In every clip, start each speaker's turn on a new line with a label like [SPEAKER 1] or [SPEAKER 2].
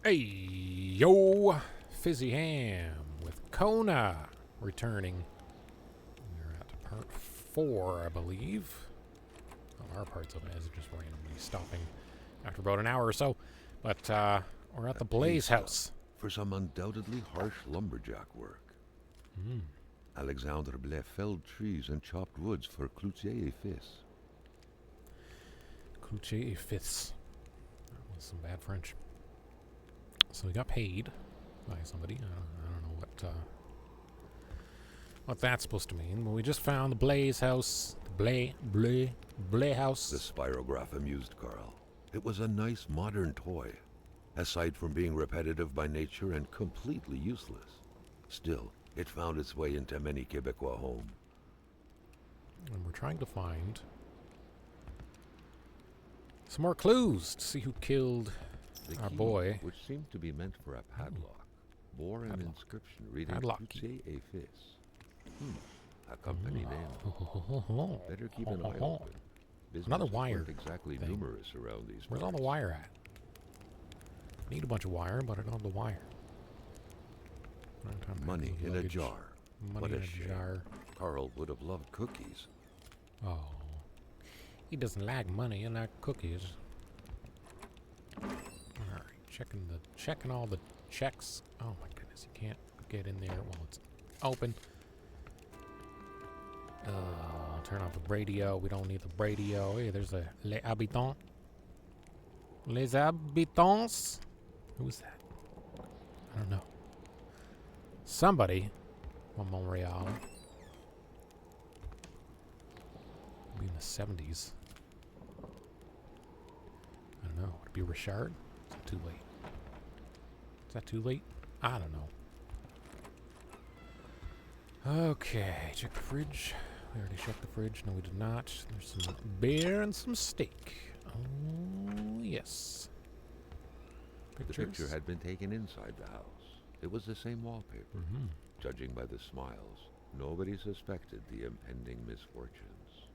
[SPEAKER 1] Hey, yo, FizzyHam with Kona returning. We're at part 4, I believe. Well, our parts of it is just randomly stopping after about an hour or so. But we're at the Blaze house.
[SPEAKER 2] For some undoubtedly harsh lumberjack work. Alexandre Blais felled trees and chopped woods for Cloutier et Fils.
[SPEAKER 1] Cloutier et Fils. That was some bad French. So we got paid by somebody. I don't know what that's supposed to mean. But we just found the Blaze house. The Blaze house.
[SPEAKER 2] The spirograph amused Carl. It was a nice modern toy, aside from being repetitive by nature and completely useless. Still, it found its way into many Quebecois homes.
[SPEAKER 1] And we're trying to find some more clues to see who killed our boy.
[SPEAKER 2] Which seemed to be meant for a padlock, bore an inscription reading Cloutier et Fils. A company name. Better keep an eye open.
[SPEAKER 1] Another wire
[SPEAKER 2] Business weren't exactly
[SPEAKER 1] thing.
[SPEAKER 2] numerous around these
[SPEAKER 1] Where's all the
[SPEAKER 2] parts.
[SPEAKER 1] wire at? Need a bunch of wire, but I don't have the wire.
[SPEAKER 2] Money in a jar.
[SPEAKER 1] Money
[SPEAKER 2] What
[SPEAKER 1] in
[SPEAKER 2] a
[SPEAKER 1] a
[SPEAKER 2] shame.
[SPEAKER 1] jar.
[SPEAKER 2] Carl would have loved cookies.
[SPEAKER 1] Oh. He doesn't like money and like cookies. Alright, checking all the checks. Oh my goodness, you can't get in there while it's open. Turn off the radio. We don't need the radio. Hey, there's a Les Habitants. Les Habitants? Who's that? I don't know. Somebody. Montreal. Maybe in the 70s. I don't know. Would it be Richard? Is that too late? Is that too late? I don't know. Okay, check the fridge. We already checked the fridge. No, we did not. There's some beer and some steak. Oh, yes.
[SPEAKER 2] The picture had been taken inside the house. It was the same wallpaper. Judging by the smiles, nobody suspected the impending misfortunes.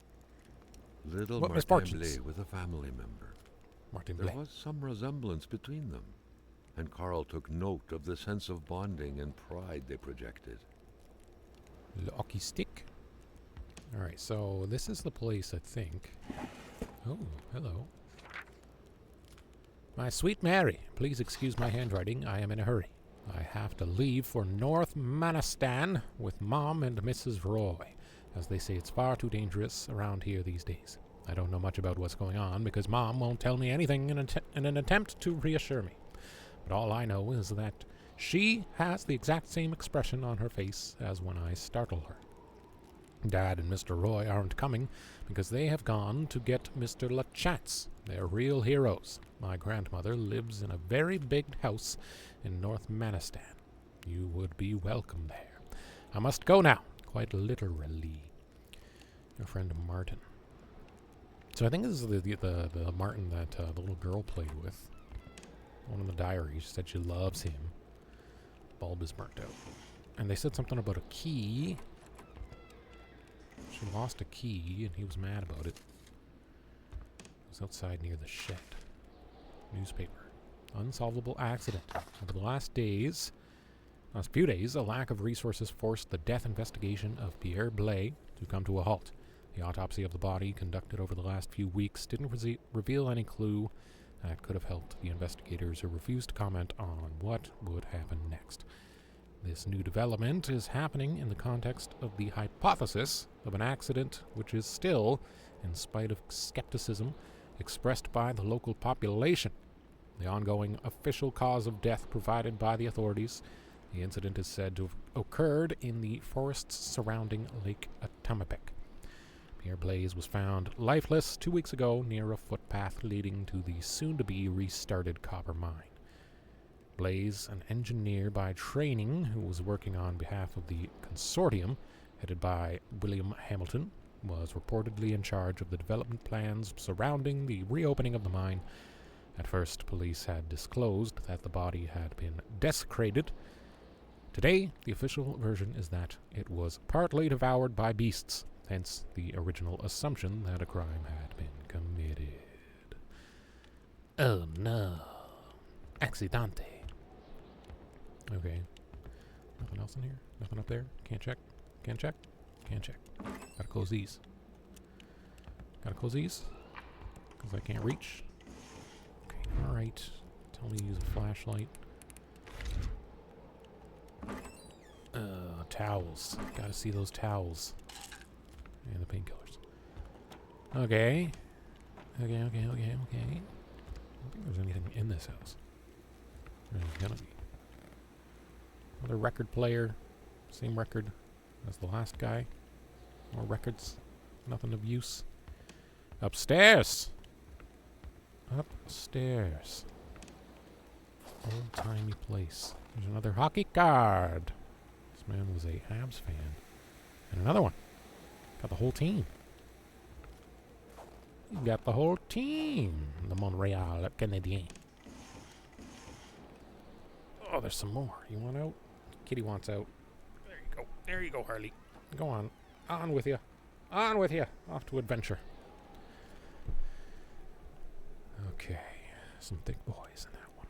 [SPEAKER 2] Little
[SPEAKER 1] What
[SPEAKER 2] Martin
[SPEAKER 1] misfortunes?
[SPEAKER 2] Blais with a family member.
[SPEAKER 1] Martin
[SPEAKER 2] There
[SPEAKER 1] Blais.
[SPEAKER 2] was some resemblance between them, and Carl took note of the sense of bonding and pride they projected.
[SPEAKER 1] Le hockey stick. Alright, so this is the place, I think. Oh, hello. My sweet Mary, please excuse my handwriting. I am in a hurry. I have to leave for North Manistan with Mom and Mrs. Roy, as they say it's far too dangerous around here these days. I don't know much about what's going on because Mom won't tell me anything in an attempt to reassure me. But all I know is that she has the exact same expression on her face as when I startle her. Dad and Mr. Roy aren't coming because they have gone to get Mr. Lachatz. They're real heroes. My grandmother lives in a very big house in North Manistan. You would be welcome there. I must go now, quite literally. Your friend Martin. So I think this is the Martin that the little girl played with. One of the diaries said she loves him. Bulb is burnt out. And they said something about a key. She lost a key, and he was mad about it. It was outside near the shed. Newspaper. Unsolvable accident. Over the last few days, a lack of resources forced the death investigation of Pierre Blais to come to a halt. The autopsy of the body conducted over the last few weeks didn't reveal any clue that could have helped the investigators, who refused to comment on what would happen next. This new development is happening in the context of the hypothesis of an accident which is still, in spite of skepticism, expressed by the local population. The ongoing official cause of death provided by the authorities, the incident is said to have occurred in the forests surrounding Lake Atamapek. Pierre Blais was found lifeless 2 weeks ago near a footpath leading to the soon-to-be restarted copper mine. Blais, an engineer by training who was working on behalf of the consortium headed by William Hamilton, was reportedly in charge of the development plans surrounding the reopening of the mine. At first, police had disclosed that the body had been desecrated. Today, the official version is that it was partly devoured by beasts, hence the original assumption that a crime had been committed. Oh no. Accidente. Okay. Nothing else in here? Nothing up there? Can't check? Can't check? Can't check. Gotta close these. Gotta close these. Because I can't reach. Okay, alright. Tell me to use a flashlight. Towels. Gotta see those towels. And the painkillers. Okay. Okay. I don't think there's anything in this house. There's gonna be. Another record player. Same record as the last guy. More records. Nothing of use. Upstairs! Upstairs. Old-timey place. There's another hockey card. This man was a Habs fan. And another one. Got the whole team. You got the whole team. The Montreal Canadiens. Oh, there's some more. You want out? Kitty wants out. There you go. There you go, Harley. Go on. On with you. On with you. Off to adventure. Okay. Some thick boys in that one.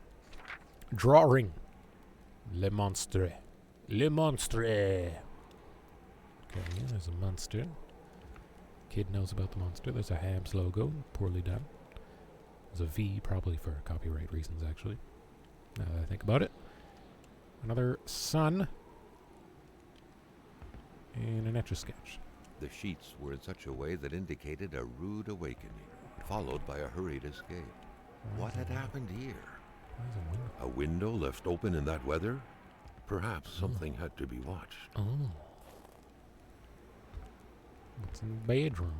[SPEAKER 1] Drawing. Le Monstre. Le Monstre. Okay, there's a monster. Kid knows about the monster. There's a Habs logo. Poorly done. There's a V, probably for copyright reasons, actually. Now that I think about it. Another sun. And an Etch-a-Sketch.
[SPEAKER 2] The sheets were in such a way that indicated a rude awakening, followed by a hurried escape. What had happened here? A window left open in that weather? Perhaps something had to be watched.
[SPEAKER 1] Oh. What's in the bedroom?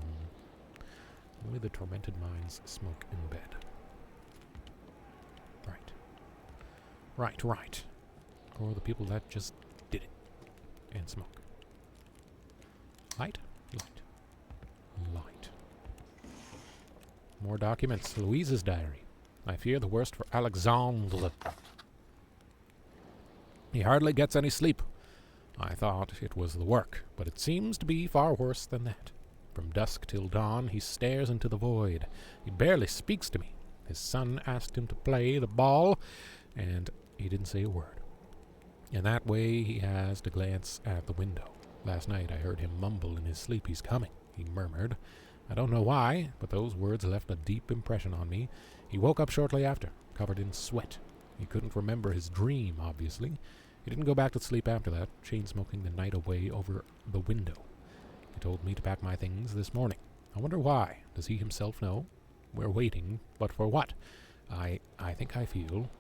[SPEAKER 1] Only the tormented minds smoke in bed. Right. Or the people that just did it. And smoke. Light. More documents. Louise's diary. I fear the worst for Alexandre. He hardly gets any sleep. I thought it was the work, but it seems to be far worse than that. From dusk till dawn, he stares into the void. He barely speaks to me. His son asked him to play the ball, and he didn't say a word. In that way, he has to glance at the window. Last night, I heard him mumble in his sleep, "He's coming," he murmured. I don't know why, but those words left a deep impression on me. He woke up shortly after, covered in sweat. He couldn't remember his dream, obviously. He didn't go back to sleep after that, chain-smoking the night away over the window. He told me to pack my things this morning. I wonder why. Does he himself know? We're waiting, but for what? I think I feel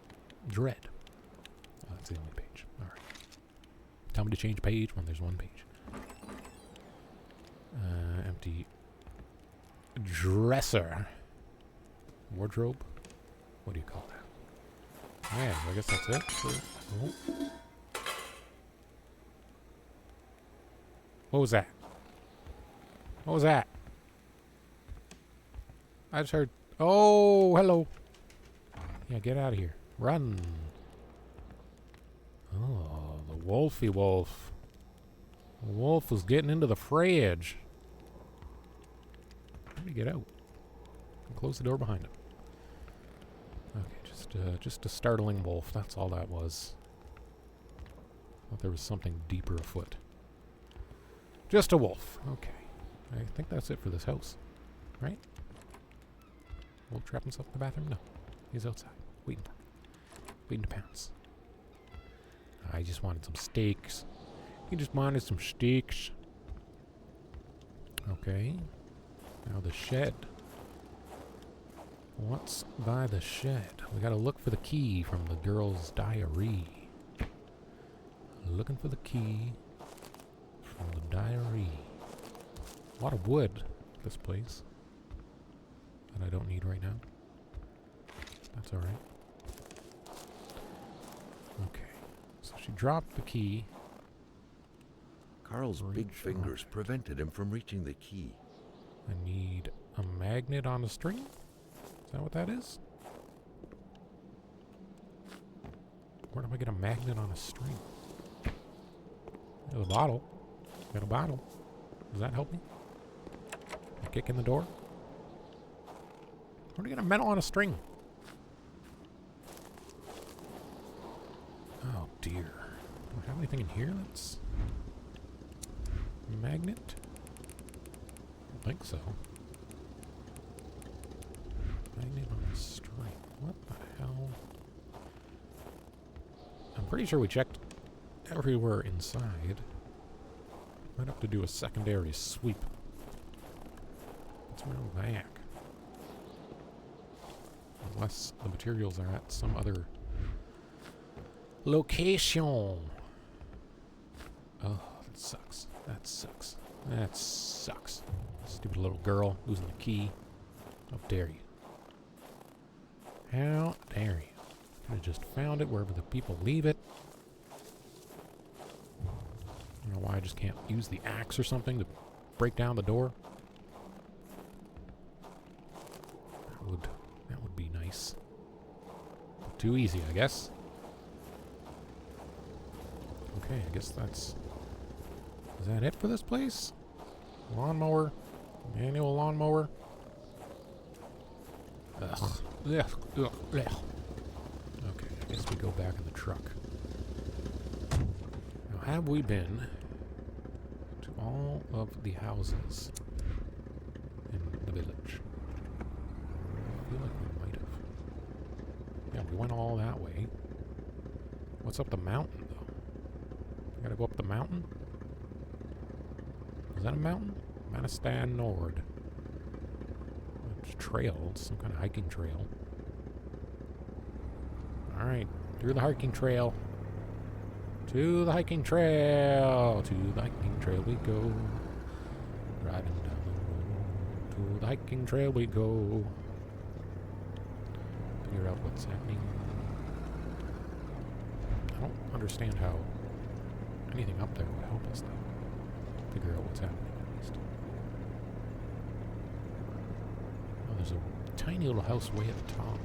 [SPEAKER 1] dread. Oh, that's the only page. All right. Tell me to change page when there's one page. Empty dresser. Wardrobe? What do you call that? Yeah, I guess that's it. Oh. What was that? What was that? I just heard... Oh, hello. Yeah, get out of here. Run. Oh, the wolfy wolf. The wolf was getting into the fridge. How do you get out? Close the door behind him. Okay, just a startling wolf. That's all that was. Thought there was something deeper afoot. Just a wolf. Okay. I think that's it for this house. Right? Wolf trap himself in the bathroom? No. He's outside. Waiting to pounce. I just wanted some steaks. He just wanted some steaks. Okay. Now the shed. What's by the shed? We gotta look for the key from the girl's diary. Looking for the key from the diary. A lot of wood, this place. That I don't need right now. That's alright. Okay. So she dropped the key.
[SPEAKER 2] Carl's big fingers prevented him from reaching the key.
[SPEAKER 1] I need a magnet on a string? Is that what that is? Where do I get a magnet on a string? There's a bottle. Got a bottle. Does that help me? A kick in the door? Where do I get a metal on a string? Oh dear. Do we have anything in here that's magnet? I don't think so. Magnet on the string. What the hell? I'm pretty sure we checked everywhere inside. Might have to do a secondary sweep. What's around back? Unless the materials are at some other location. Oh, that sucks. That sucks. That sucks. Stupid little girl losing the key. How dare you? How dare you? Could have just found it wherever the people leave it. I don't know why I just can't use the axe or something to break down the door. That would be nice. Too easy, I guess. Okay, I guess that's... Is that it for this place? Lawnmower. Manual lawnmower. Ugh. Ugh. Ugh. Ugh. Okay, I guess we go back in the truck. Now, have we been to all of the houses in the village? I feel like we might have. Yeah, we went all that way. What's up the mountain, though? We gotta go up the mountain? Is that a mountain? Manistan Nord. It's a trail. It's some kind of hiking trail. Alright, through the hiking trail. To the hiking trail. To the hiking trail we go. Riding down the road. To the hiking trail we go. Figure out what's happening. I don't understand how anything up there would help us, though. Figure out what's happening at least. Oh, there's a tiny little house way at the top.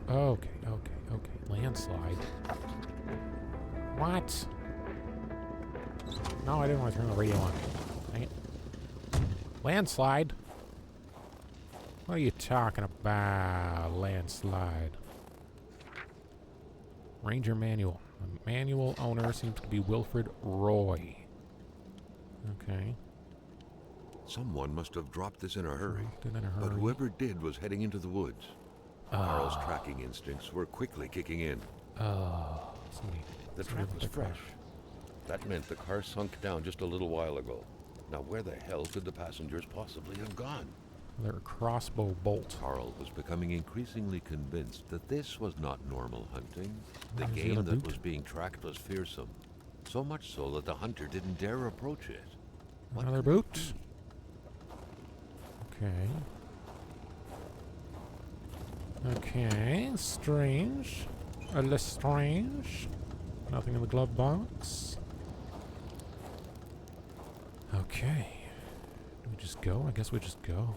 [SPEAKER 1] Okay. Landslide. What? No, I didn't want to turn the radio on. Dang it. Landslide? What are you talking about, landslide? Ranger manual. The manual owner seems to be Wilfred Roy. Okay.
[SPEAKER 2] Someone must have dropped this in a hurry. But whoever did was heading into the woods. Carl's tracking instincts were quickly kicking in. The trap was fresh. That meant the car sunk down just a little while ago. Now where the hell could the passengers possibly have gone?
[SPEAKER 1] Their crossbow bolt.
[SPEAKER 2] Carl was becoming increasingly convinced that this was not normal hunting. The game that was being tracked was fearsome. So much so that the hunter didn't dare approach it.
[SPEAKER 1] Another boot? Okay. Okay, strange. A little strange. Nothing in the glove box. Okay. Do we just go? I guess we just go.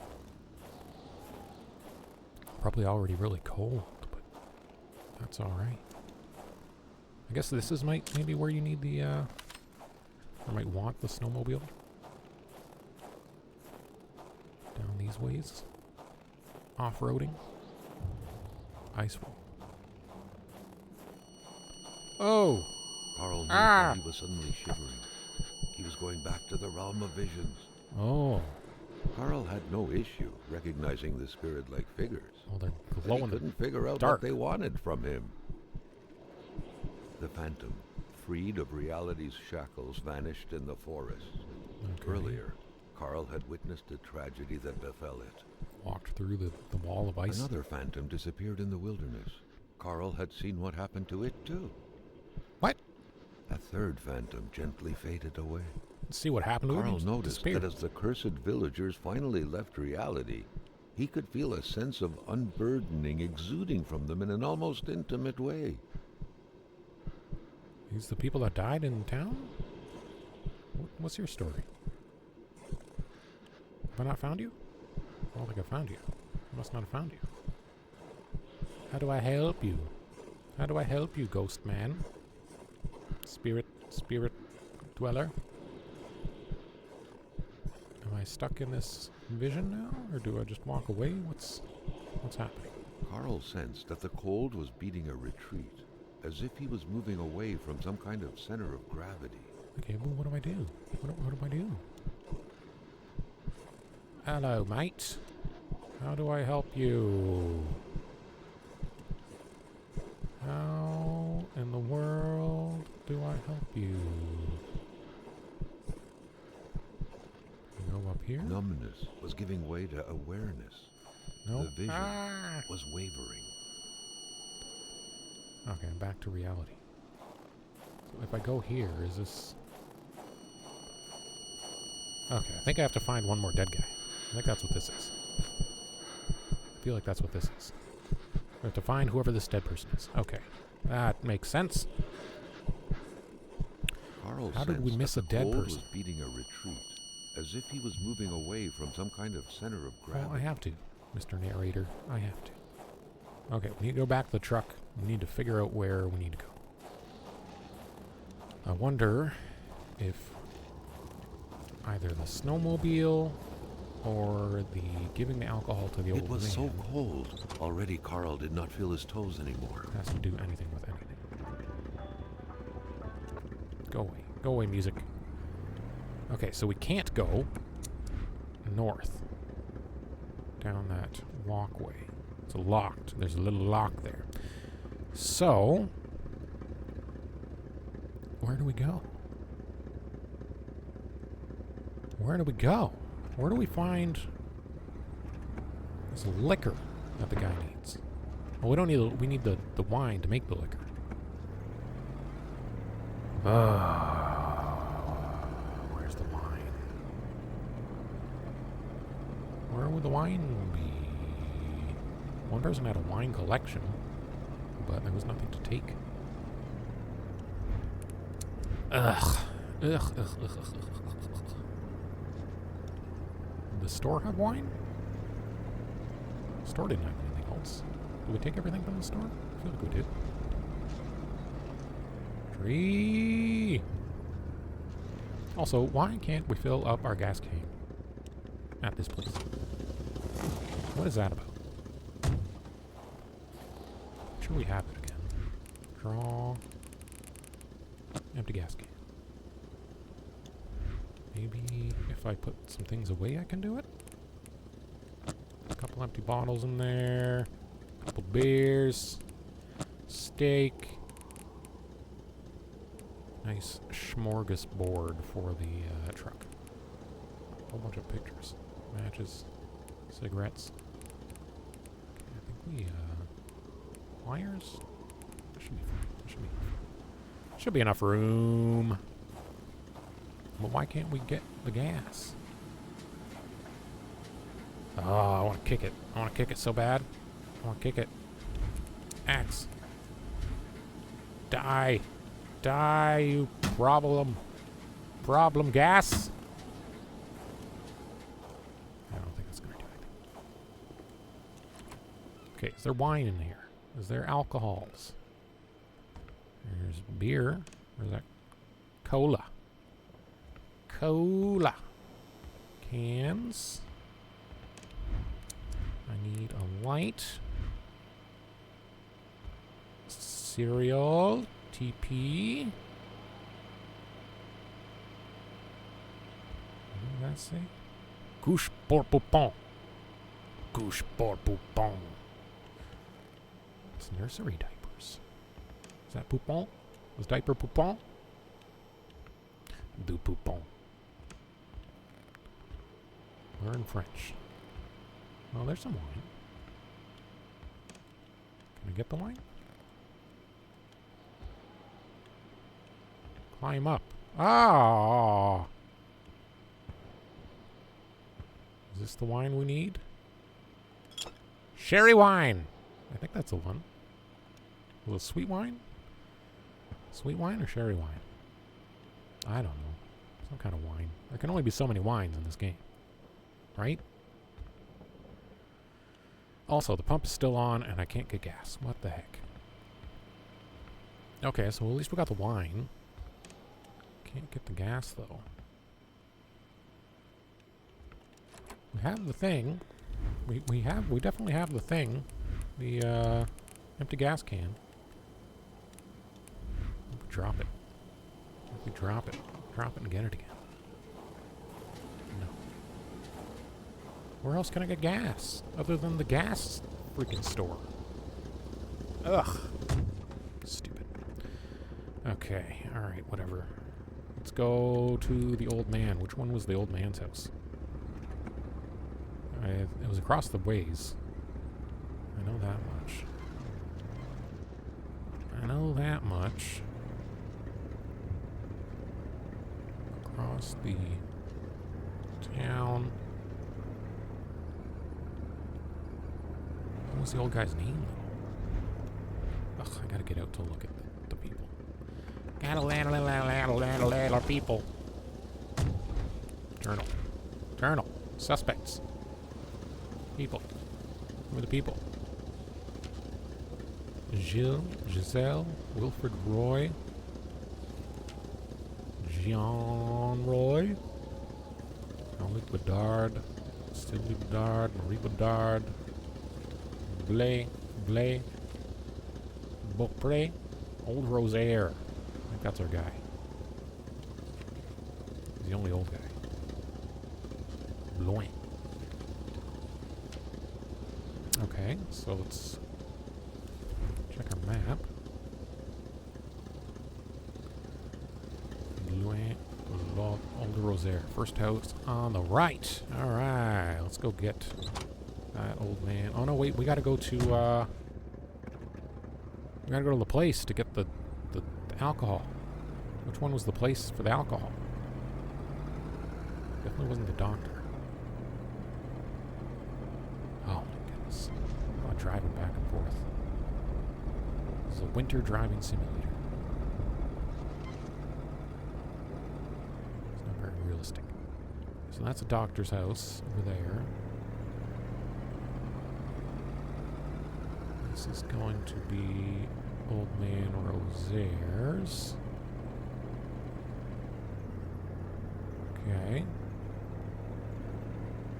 [SPEAKER 1] Probably already really cold, but that's alright. I guess this is maybe where you need the, or might want the snowmobile. Down these ways. Off-roading. Ice wall. Oh!
[SPEAKER 2] Carl knew that he was suddenly shivering. He was going back to the realm of visions.
[SPEAKER 1] Oh.
[SPEAKER 2] Carl had no issue recognizing the spirit-like figures.
[SPEAKER 1] Oh, they're glowing.
[SPEAKER 2] He couldn't figure out what they wanted from him. The phantom, freed of reality's shackles, vanished in the forest. Okay. Earlier, Carl had witnessed a tragedy that befell it.
[SPEAKER 1] Walked through the wall of ice.
[SPEAKER 2] Another phantom disappeared in the wilderness. Carl had seen what happened to it, too.
[SPEAKER 1] What?
[SPEAKER 2] A third phantom gently faded away.
[SPEAKER 1] Let's see what happened to it.
[SPEAKER 2] Carl noticed that as the cursed villagers finally left reality, he could feel a sense of unburdening exuding from them in an almost intimate way.
[SPEAKER 1] These the people that died in town? What's your story? Have I not found you? I don't think I found you. I must not have found you. How do I help you? How do I help you, ghost man? Spirit dweller? Am I stuck in this vision now? Or do I just walk away? What's happening?
[SPEAKER 2] Carl sensed that the cold was beating a retreat, as if he was moving away from some kind of center of gravity.
[SPEAKER 1] Okay, well, what do I do? What do I do? Hello, mate. How do I help you? How in the world do I help you? Go up here?
[SPEAKER 2] Numbness was giving way to awareness.
[SPEAKER 1] No.
[SPEAKER 2] The vision was wavering.
[SPEAKER 1] Okay, I'm back to reality. So if I go here, is this... Okay, I think I have to find one more dead guy. I think that's what this is. I feel like that's what this is. We have to find whoever this dead person is. Okay. That makes sense.
[SPEAKER 2] Carl
[SPEAKER 1] How did we miss a dead person?
[SPEAKER 2] Was beating a retreat, as if he was moving away from some kind of center of gravity.
[SPEAKER 1] Well, I have to, Mr. Narrator. I have to. Okay, we need to go back to the truck. We need to figure out where we need to go. I wonder if either the snowmobile or the giving the alcohol to the old man.
[SPEAKER 2] It was so cold. Already Carl did not feel his toes anymore.
[SPEAKER 1] Has to do anything with anything. Go away. Go away, music. Okay, so we can't go north down that walkway. It's locked. There's a little lock there. So, where do we go? Where do we go? Where do we find this liquor that the guy needs? Well, we don't need we need the wine to make the liquor. Where's the wine? Where would the wine be? One person had a wine collection, but there was nothing to take. Ugh. Did the store have wine? The store didn't have anything else. Did we take everything from the store? I feel like we did. Tree! Also, why can't we fill up our gas can at this place? What is that about? I'm sure we have it again. Draw. Empty gas can. Maybe if I put some things away I can do it? A couple empty bottles in there. A couple beers. Steak. Nice smorgasbord for the truck. A whole bunch of pictures. Matches. Cigarettes. Okay, I think we, wires? That should be fine. That should be enough. Should be enough room. But why can't we get the gas? Oh, I want to kick it. I want to kick it so bad. I want to kick it. Axe. Die. Die, you problem gas. I don't think it's going to do anything. Okay, is there wine in here? Is there alcohols? There's beer. Where's that? Cola. Cola. Cans. I need a light. Cereal. TP. What did that say? Couche pour poupon. Couche pour poupon. It's nursery diapers. Is that poupon? Was diaper poupon? Du poupon. Learn French. Oh, there's some wine. Can I get the wine? Climb up. Ah! Is this the wine we need? Sherry wine! I think that's the one. A little sweet wine? Sweet wine or sherry wine? I don't know. Some kind of wine. There can only be so many wines in this game. Right? Also, the pump is still on and I can't get gas. What the heck? Okay, so at least we got the wine. Can't get the gas, though. We have the thing. We definitely have the thing The empty gas can. If we drop it. If we drop it. Drop it and get it again. No. Where else can I get gas? Other than the gas freaking store. Ugh. Stupid. Okay. Alright, whatever. Let's go to the old man. Which one was the old man's house? It was across the ways. I know that much. I know that much. Across the town. What was the old guy's name? Ugh, I gotta get out to look at the people. Gotta little people. Journal. Suspects. People. Who are the people? Gilles, Giselle, Wilfred Roy, Jean Roy, Jean-Luc Bedard, Sylvie Bedard, Marie Bedard, Blay, Beaupré, old Rosaire. I think that's our guy. He's the only old guy. Bloin. Okay, so let's check our map. Old Rosaire. First house on the right. Alright, let's go get that old man. Oh no, wait, we gotta go to the place to get the alcohol. Which one was the place for the alcohol? Definitely wasn't the doctor. Oh my goodness. I'm driving back and forth. This is a winter driving simulator. It's not very realistic. So that's a doctor's house over there. This is going to be Old Man Rosaire's. Okay.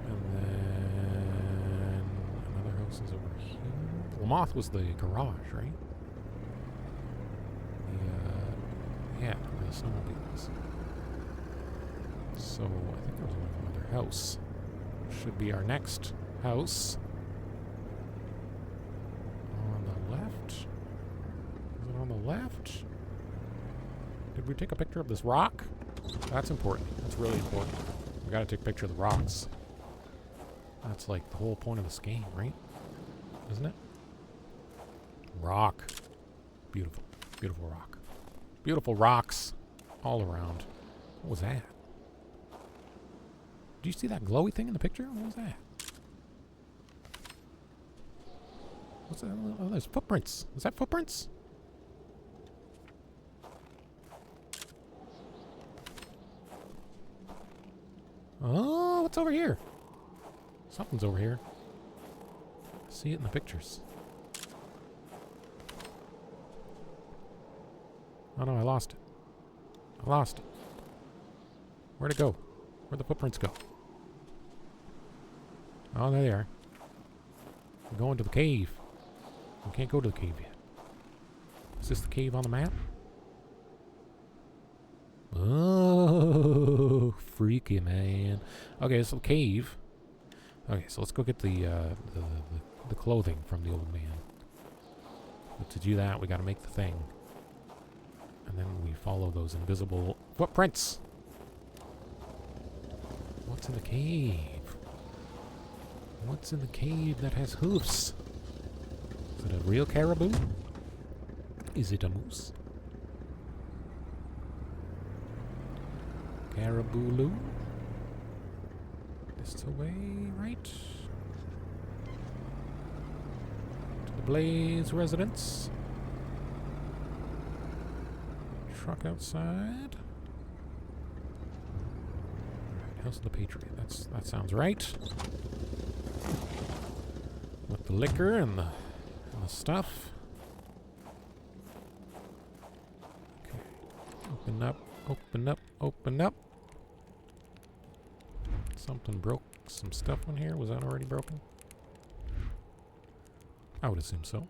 [SPEAKER 1] And then another house is over here. Lamoth was the garage, right? Yeah, the snowmobiles. So I think there was another house. Should be our next house. On the left? Is it on the left? Did we take a picture of this rock? That's important. That's really important. We gotta take a picture of the rocks. That's like the whole point of this game, right? Isn't it? Rock. Beautiful. Beautiful rock. Beautiful rocks all around. What was that? Do you see that glowy thing in the picture? What was that? What's that? Oh, there's footprints. Is that footprints? Oh, what's over here? Something's over here. I see it in the pictures. Oh no, I lost it. I lost it. Where'd it go? Where'd the footprints go? Oh, there they are. We're going to the cave. We can't go to the cave yet. Is this the cave on the map? Oh, freaky man. Okay, so the cave. Okay, so let's go get the clothing from the old man. But to do that, we got to make the thing, and then we follow those invisible footprints. What's in the cave? What's in the cave that has hoofs? Is it a real caribou? Is it a moose? Caribou-loo? This way, right? To the Blaze residence. Truck outside. Alright, House of the Patriot. That sounds right. With the liquor and the stuff. Okay. Open up, open up, open up. Something broke some stuff in here. Was that already broken? I would assume so.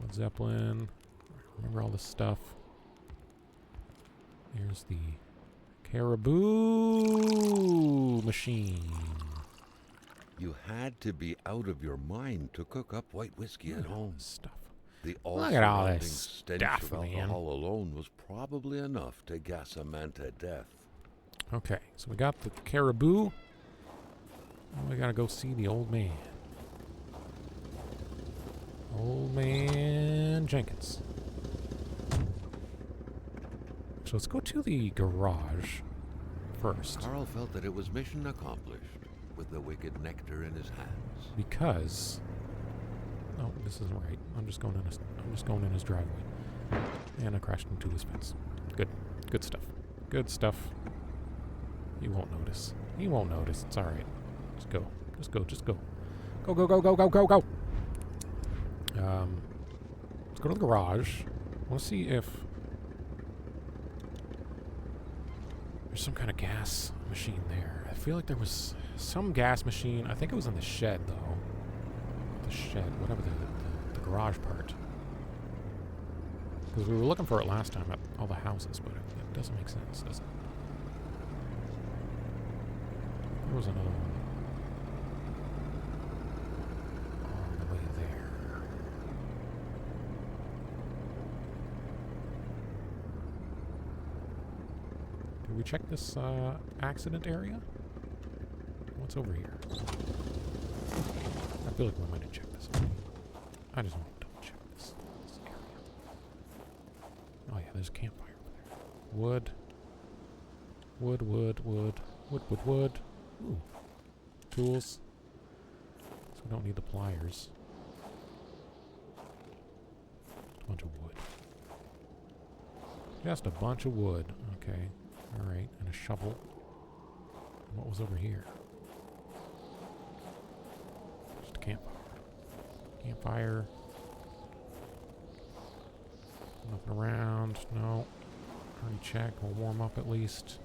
[SPEAKER 1] Led Zeppelin. Remember all this stuff. Here's the caribou machine.
[SPEAKER 2] You had to be out of your mind to cook up white whiskey at home.
[SPEAKER 1] Stuff.
[SPEAKER 2] The
[SPEAKER 1] Look at all
[SPEAKER 2] all-surrounding
[SPEAKER 1] this
[SPEAKER 2] stench
[SPEAKER 1] stuff,
[SPEAKER 2] of
[SPEAKER 1] man.
[SPEAKER 2] alcohol alone was probably enough to gas a man to death.
[SPEAKER 1] Okay, so we got the caribou. Now we gotta go see the old man. Old man Jenkins. So let's go to the garage first.
[SPEAKER 2] Carl felt that it was mission accomplished with the wicked nectar in his hands.
[SPEAKER 1] Because oh, this isn't right. I'm just going in his driveway. And I crashed into his fence. Good. Good stuff. Good stuff. He won't notice. He won't notice. It's alright. Just go. Just go. Just go. Go, go, go, go, go, go, go! Let's go to the garage. I want to see if there's some kind of gas machine there. I feel like there was some gas machine. I think it was in the shed, though. The shed, whatever the garage part. Because we were looking for it last time at all the houses, but it doesn't make sense, does it? There was another one on the way there. Did we check this accident area? What's over here? I feel like we might have checked this already. I just want to double check this area. Oh yeah, there's a campfire over there. Wood. Wood, wood, wood. Wood, wood, wood. Ooh. Tools. So we don't need the pliers. Just a bunch of wood. Just a bunch of wood. Okay. Alright. And a shovel. And what was over here? Just a campfire. Campfire. Nothing around. No. Already checked. We'll warm up at least.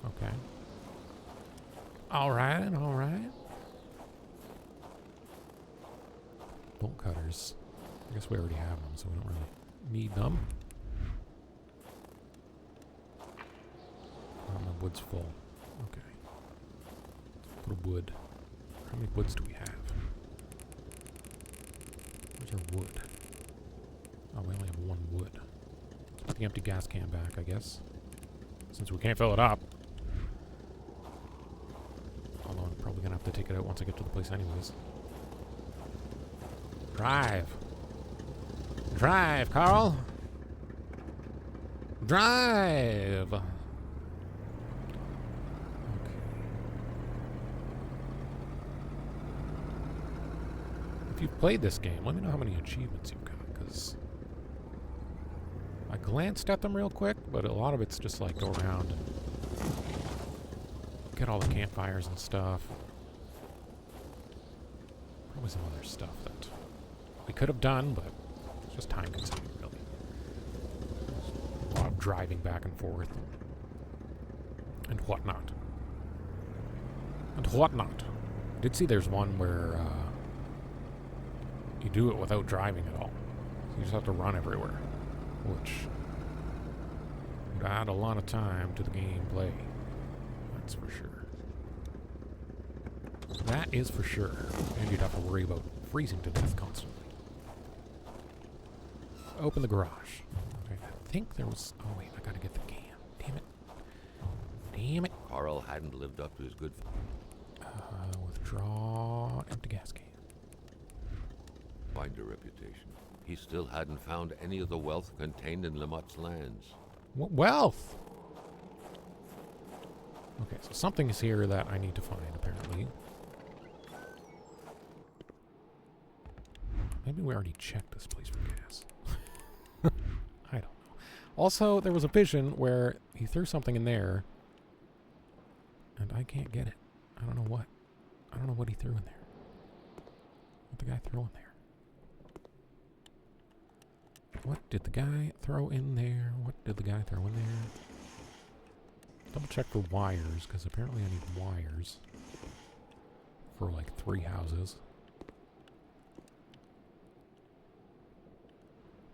[SPEAKER 1] Okay. Alright, alright. Bolt cutters. I guess we already have them, so we don't really need them. My wood's full. Okay. Put a wood. How many woods do we have? Where's our wood? Oh, we only have one wood. Let's put the empty gas can back, I guess. Since we can't fill it up. Although I'm probably going to have to take it out once I get to the place anyways. Drive. Drive, Carl. Drive. Okay. If you've played this game, let me know how many achievements you've got, because I glanced at them real quick, but a lot of it's just like go around and get all the campfires and stuff. Probably some other stuff that we could have done, but it's just time consuming, really. There's a lot of driving back and forth and whatnot. And whatnot. I did see there's one where you do it without driving at all. So you just have to run everywhere, which would add a lot of time to the gameplay. That's for sure. That is for sure. And you'd have to worry about freezing to death constantly. Open the garage. Okay, I think there was... Oh, wait, I gotta get the can. Damn it. Damn it.
[SPEAKER 2] Carl hadn't lived up to his good...
[SPEAKER 1] Withdraw empty gas can.
[SPEAKER 2] finder reputation. He still hadn't found any of the wealth contained in Lamotte's lands.
[SPEAKER 1] What wealth? Okay, so something is here that I need to find, apparently. Maybe we already checked this place for gas. I don't know. Also, there was a vision where he threw something in there, and I can't get it. I don't know what. I don't know what he threw in there. What the guy threw in there? What did the guy throw in there? What did the guy throw in there? Double check for wires, because apparently I need wires. for like 3 houses.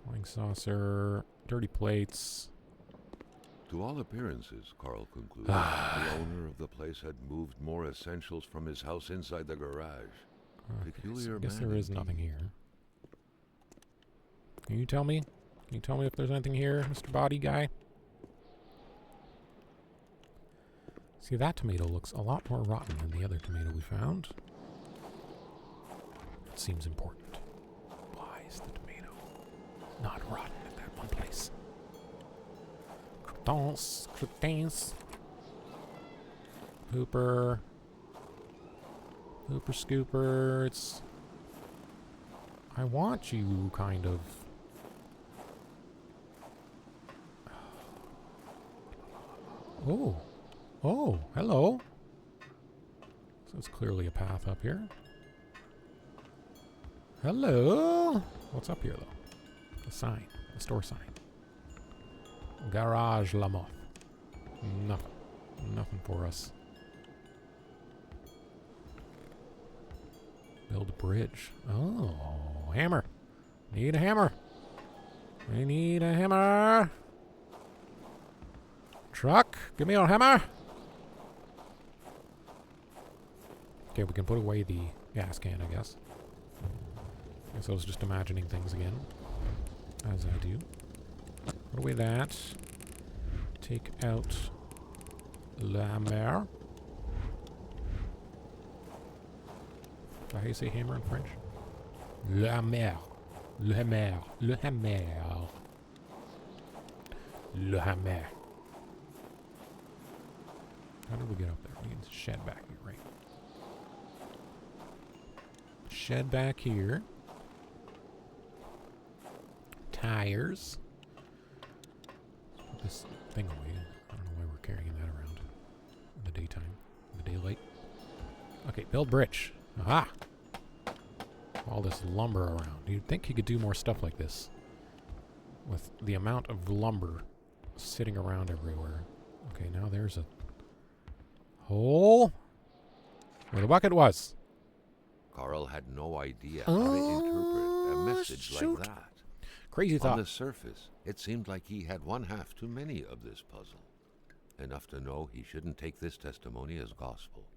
[SPEAKER 1] Flying saucer, dirty plates.
[SPEAKER 2] To all appearances, Carl concluded, the owner of the place had moved more essentials from his house inside the garage. Peculiar
[SPEAKER 1] so I guess
[SPEAKER 2] man
[SPEAKER 1] there is
[SPEAKER 2] indeed.
[SPEAKER 1] nothing here. Can you tell me? Can you tell me if there's anything here, Mr. Body Guy? See, that tomato looks a lot more rotten than the other tomato we found. It seems important. Why is the tomato not rotten at that one place? Croutons. Hooper Scooper. I want you, kind of. Oh, hello. So it's clearly a path up here. Hello. What's up here, though? The sign. The store sign. Garage Lamoth. Nothing for us. Build a bridge. Oh, hammer. Need a hammer. I need a hammer. Truck, give me a hammer. Okay, we can put away the gas can, I guess. Guess I was just imagining things again, as I do. Put away that. Take out la hammer. Is that how you say hammer in French? La hammer. Le hammer. Le hammer. Le hammer. How did we get up there? We can shed back here, right? Shed back here. Tires. Let's put this thing away. I don't know why we're carrying that around in the daytime, in the daylight. Okay, build bridge. Aha! All this lumber around. You'd think you could do more stuff like this with the amount of lumber sitting around everywhere. Okay, now there's a hole where the bucket was.
[SPEAKER 2] Carl had no idea how to interpret a message like that.
[SPEAKER 1] Crazy thought.
[SPEAKER 2] On the surface, it seemed like he had one half too many of this puzzle. Enough to know he shouldn't take this testimony as gospel.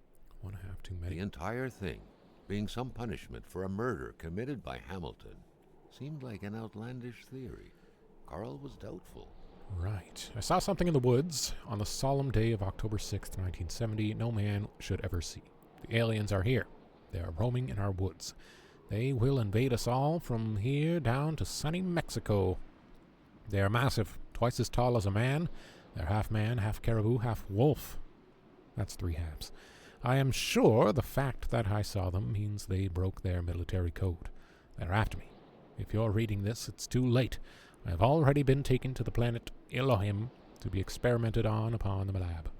[SPEAKER 1] One half too many.
[SPEAKER 2] The entire thing, being some punishment for a murder committed by Hamilton, seemed like an outlandish theory. Carl was doubtful.
[SPEAKER 1] Right. I saw something in the woods on the solemn day of October 6th, 1970, no man should ever see. The aliens are here. They are roaming in our woods. They will invade us all from here down to sunny Mexico. They are massive, twice as tall as a man. They're half man, half caribou, half wolf. That's 3 halves. I am sure the fact that I saw them means they broke their military code. They're after me. If you're reading this, it's too late. I have already been taken to the planet Elohim to be experimented on upon the lab.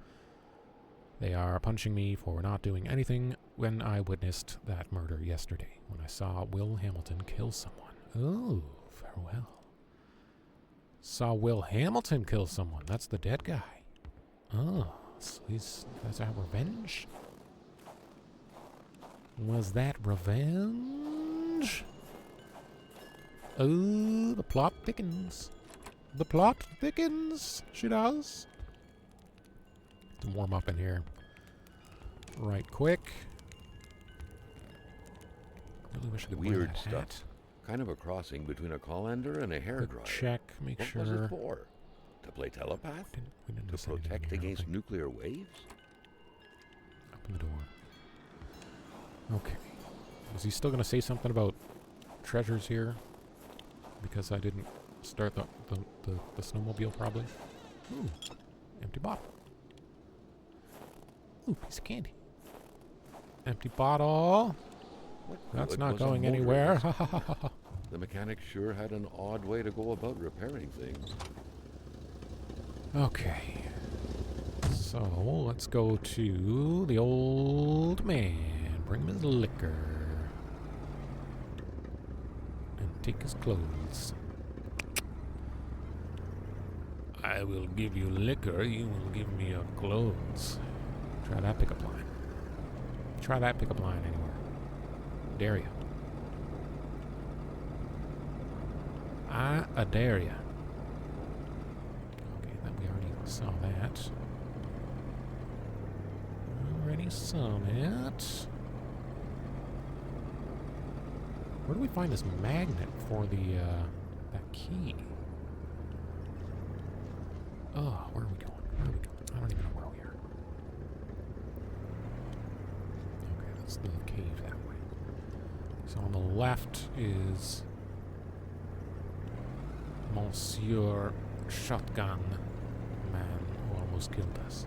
[SPEAKER 1] They are punching me for not doing anything when I witnessed that murder yesterday, when I saw Will Hamilton kill someone. Oh, farewell. Saw Will Hamilton kill someone. That's the dead guy. Oh, so that's our revenge? Was that revenge? Oh, the plot thickens. The plot thickens. She does. To warm up in here. Right quick. Really wish I could wear
[SPEAKER 2] Weird
[SPEAKER 1] that
[SPEAKER 2] stuff.
[SPEAKER 1] hat.
[SPEAKER 2] Kind of a crossing between a colander and a hairdryer.
[SPEAKER 1] Check, make
[SPEAKER 2] What
[SPEAKER 1] sure.
[SPEAKER 2] was it for? To play telepath?
[SPEAKER 1] We didn't
[SPEAKER 2] To
[SPEAKER 1] miss anything
[SPEAKER 2] protect
[SPEAKER 1] here, I don't
[SPEAKER 2] against
[SPEAKER 1] think.
[SPEAKER 2] nuclear waves?
[SPEAKER 1] Open the door. Okay. Is he still going to say something about treasures here? Because I didn't start the snowmobile, probably. Ooh. Empty bottle. Ooh, piece of candy. Empty bottle.
[SPEAKER 2] What
[SPEAKER 1] That's
[SPEAKER 2] good
[SPEAKER 1] not
[SPEAKER 2] was a
[SPEAKER 1] going
[SPEAKER 2] motor
[SPEAKER 1] anywhere.
[SPEAKER 2] vehicle? The mechanic sure had an odd way to go about repairing things.
[SPEAKER 1] Okay. So, let's go to the old man. Bring him his liquor. And take his clothes. I will give you liquor, you will give me your clothes. Try that pickup line. try that pickup line anywhere. Dare ya. I dare ya. Okay, that we already saw that. Already saw that. Where do we find this magnet for the, that key? Oh, where are we going? Where are we going? I don't even know where we are. Okay, that's the cave that way. So on the left is Monsieur Shotgun Man who almost killed us.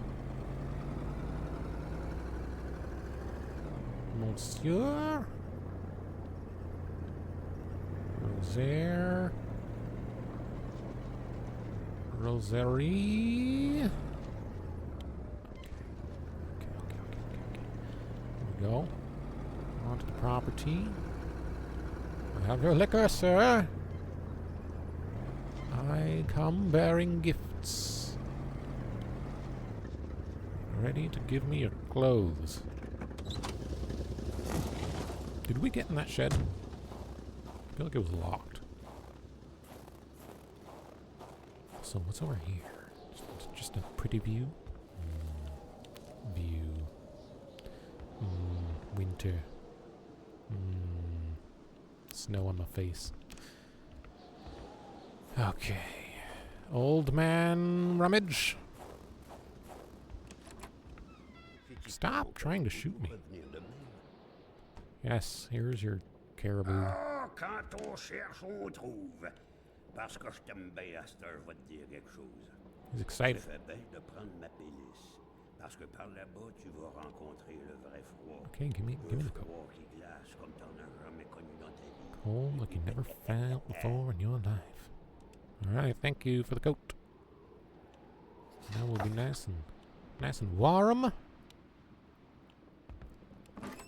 [SPEAKER 1] Monsieur Rosaire Rosaire. Okay. Here we go. Onto the property. I have your liquor, sir. I come bearing gifts. Ready to give me your clothes. Did we get in that shed? I feel like it was locked. So what's over here? Just a pretty view? View. Winter. Snow on my face. Okay. Old man rummage. Stop trying to shoot me. Yes, here's your caribou.
[SPEAKER 3] Ah, quand on cherche, on trouve. Parce que je t'aime bien, à cette heure, je vais te dire quelque chose.
[SPEAKER 1] He's excited.
[SPEAKER 3] Tu fais bien de prendre ma pénice. Parce que par là-bas, tu vas rencontrer le vrai froid.
[SPEAKER 1] Okay, give me the coat.
[SPEAKER 3] Froid qui glace comme t'en as jamais connu dans ta vie.
[SPEAKER 1] Cold like you never felt before in your life. Alright, thank you for the coat. Now we'll be nice and warm.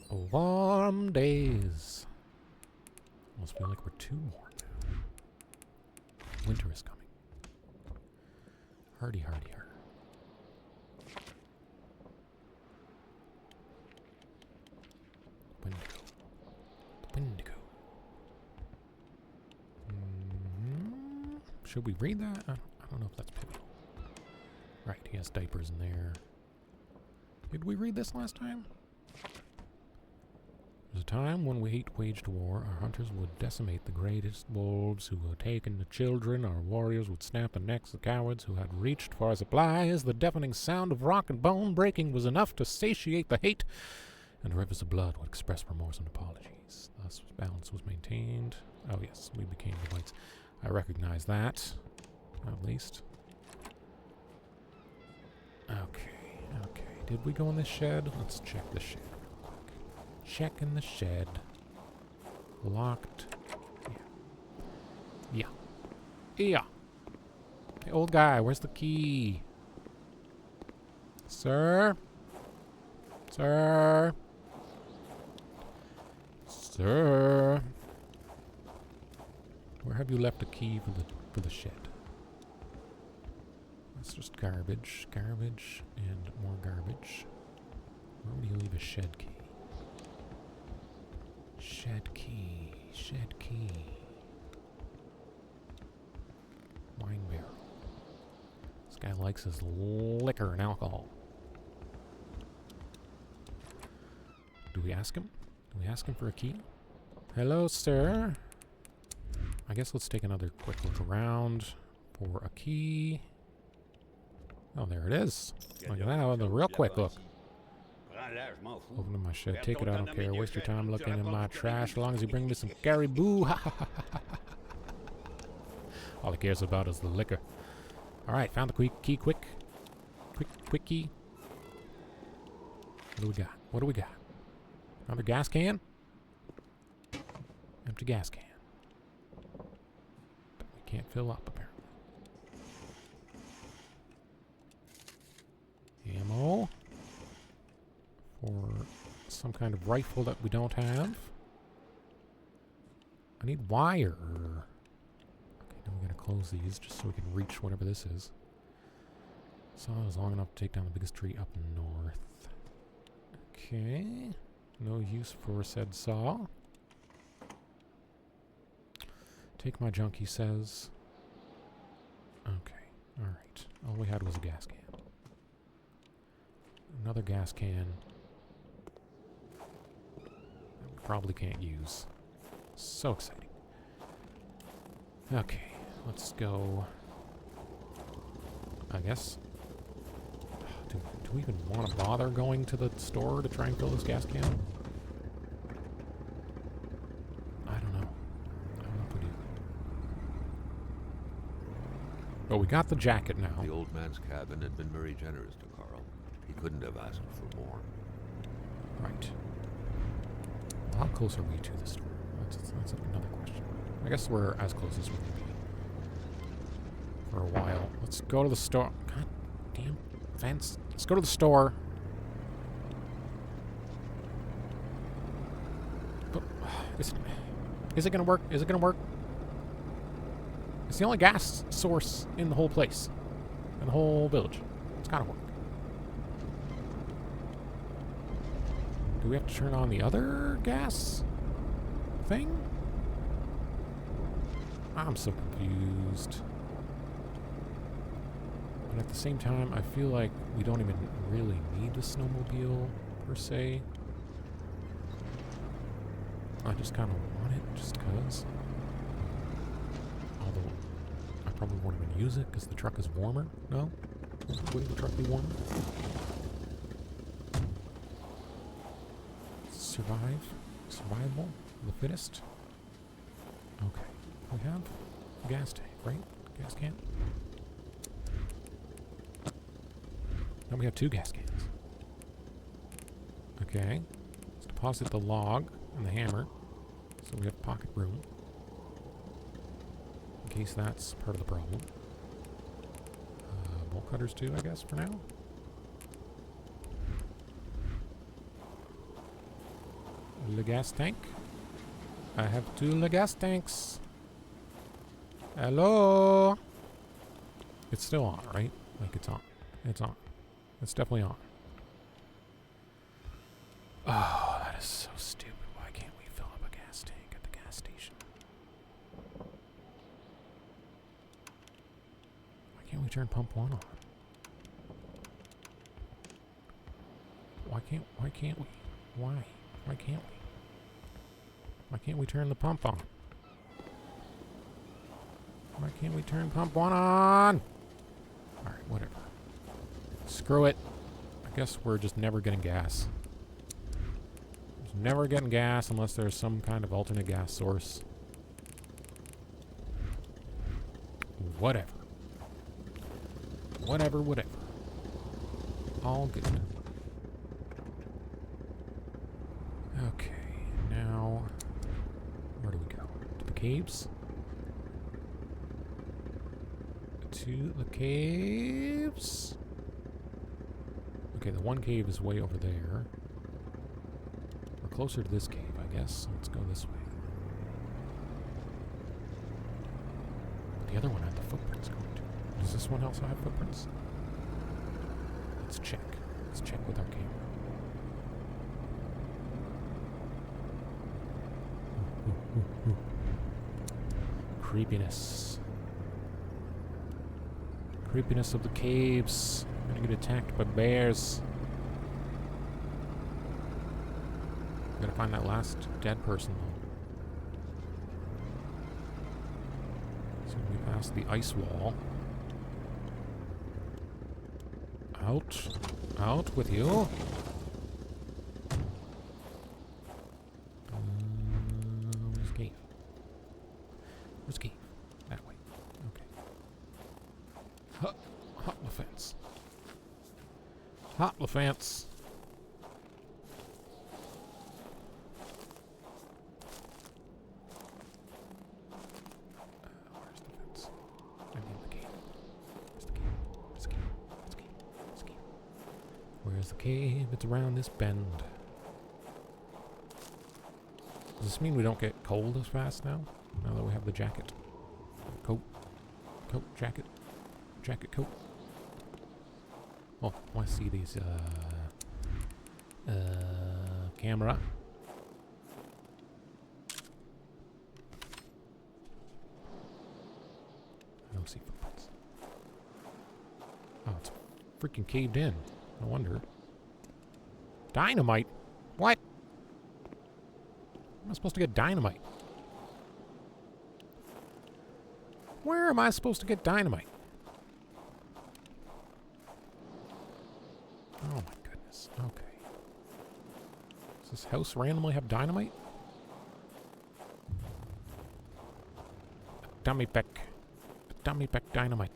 [SPEAKER 1] Warm days. Almost feel like we're too warm now. Winter is coming. Hardy, hardy, hardy. Wendigo. Wendigo. Should we read that? I don't know if that's pivotal. Right, he has diapers in there. Did we read this last time? There's a time when we waged war, our hunters would decimate the greatest wolves who had taken the children, our warriors would snap the necks of cowards who had reached for our supplies. The deafening sound of rock and bone breaking was enough to satiate the hate, and rivers of blood would express remorse and apologies. Thus balance was maintained. Oh yes, we became the whites. I recognize that, at least. Okay. Did we go in this shed? Let's check the shed. Checking the shed. Locked. Yeah. Hey, old guy, where's the key? Sir? Sir? Sir? Where have you left the key for the shed? That's just garbage. Garbage and more garbage. Where would you leave a shed key? Shed key. Shed key. Wine barrel. This guy likes his liquor and alcohol. Do we ask him? Do we ask him for a key? Hello, sir. I guess let's take another quick look around for a key. Oh, there it is. Look at that. The real quick look. Open to my shed. Take it. I don't care. Waste your time looking in my trash as long as you bring me some caribou. All he cares about is the liquor. All right, found the key. Quick key. What do we got? What do we got? Another gas can? Empty gas can. That we can't fill up, apparently. Ammo. For some kind of rifle that we don't have. I need wire. Okay, now we gotta close these just so we can reach whatever this is. Saw it was long enough to take down the biggest tree up north. Okay. No use for said saw. Take my junk, he says. Okay, alright. All we had was a gas can. Another gas can. That we probably can't use. So exciting. Okay, let's go. I guess. Do we even want to bother going to the store to try and fill this gas can? I don't know. I don't know if we do. But we got the jacket now.
[SPEAKER 2] The old man's cabin had been very generous to Carl. He couldn't have asked for more.
[SPEAKER 1] Right. How close are we to the store? That's another question. I guess we're as close as we can be. For a while. Let's go to the store. God damn fence. Let's go to the store. But, is it gonna work? Is it gonna work? It's the only gas source in the whole place. In the whole village. It's gotta work. Do we have to turn on the other gas thing? I'm so confused. But at the same time, I feel like we don't even really need the snowmobile, per se. I just kind of want it, just because. Although, I probably won't even use it, because the truck is warmer. No? Wouldn't the truck be warmer? Survival? The fittest? Okay. We have a gas tank, right? Gas can? Now we have 2 gas cans. Okay. Let's deposit the log and the hammer, so we have pocket room. In case that's part of the problem. Bolt cutters too, I guess, for now. Le gas tank. I have 2 le gas tanks. Hello? It's still on, right? Like it's on. It's on. It's definitely on. Oh, that is so stupid. Why can't we fill up a gas tank at the gas station? Why can't we turn pump 1 on? Why can't we? Why? Why can't we? Why can't we turn the pump on? Why can't we turn pump 1 on? Alright, whatever. Screw it. I guess we're just never getting gas. Just never getting gas unless there's some kind of alternate gas source. Whatever. Whatever. All good. Okay, now where do we go? To the caves? To the caves? Okay, the one cave is way over there. We're closer to this cave, I guess, so let's go this way. The other one had the footprints going to. Does this one also have footprints? Let's check. Let's check with our camera. Ooh. Creepiness. Creepiness of the caves. I'm gonna get attacked by bears. Gotta find that last dead person though. So we passed the ice wall. Out. Out with you. Where's the cave? Where's the cave? That way. Okay. Hop the fence. Hop the fence. Where's the fence? I mean the cave. Where's the cave? Where's the cave? Where's the cave? Where's the cave? Where's the cave? It's around this bend. Does this mean we don't get cold as fast now? Now that we have the jacket. Coat. Coat, jacket. Jacket, coat. Oh, I want to see these, camera. don't see footprints. Oh, it's freaking caved in. No wonder. Dynamite? What? Am I supposed to get dynamite? Where am I supposed to get dynamite? Oh my goodness. Okay. Does this house randomly have dynamite? Dummy peck. Dummy peck dynamite.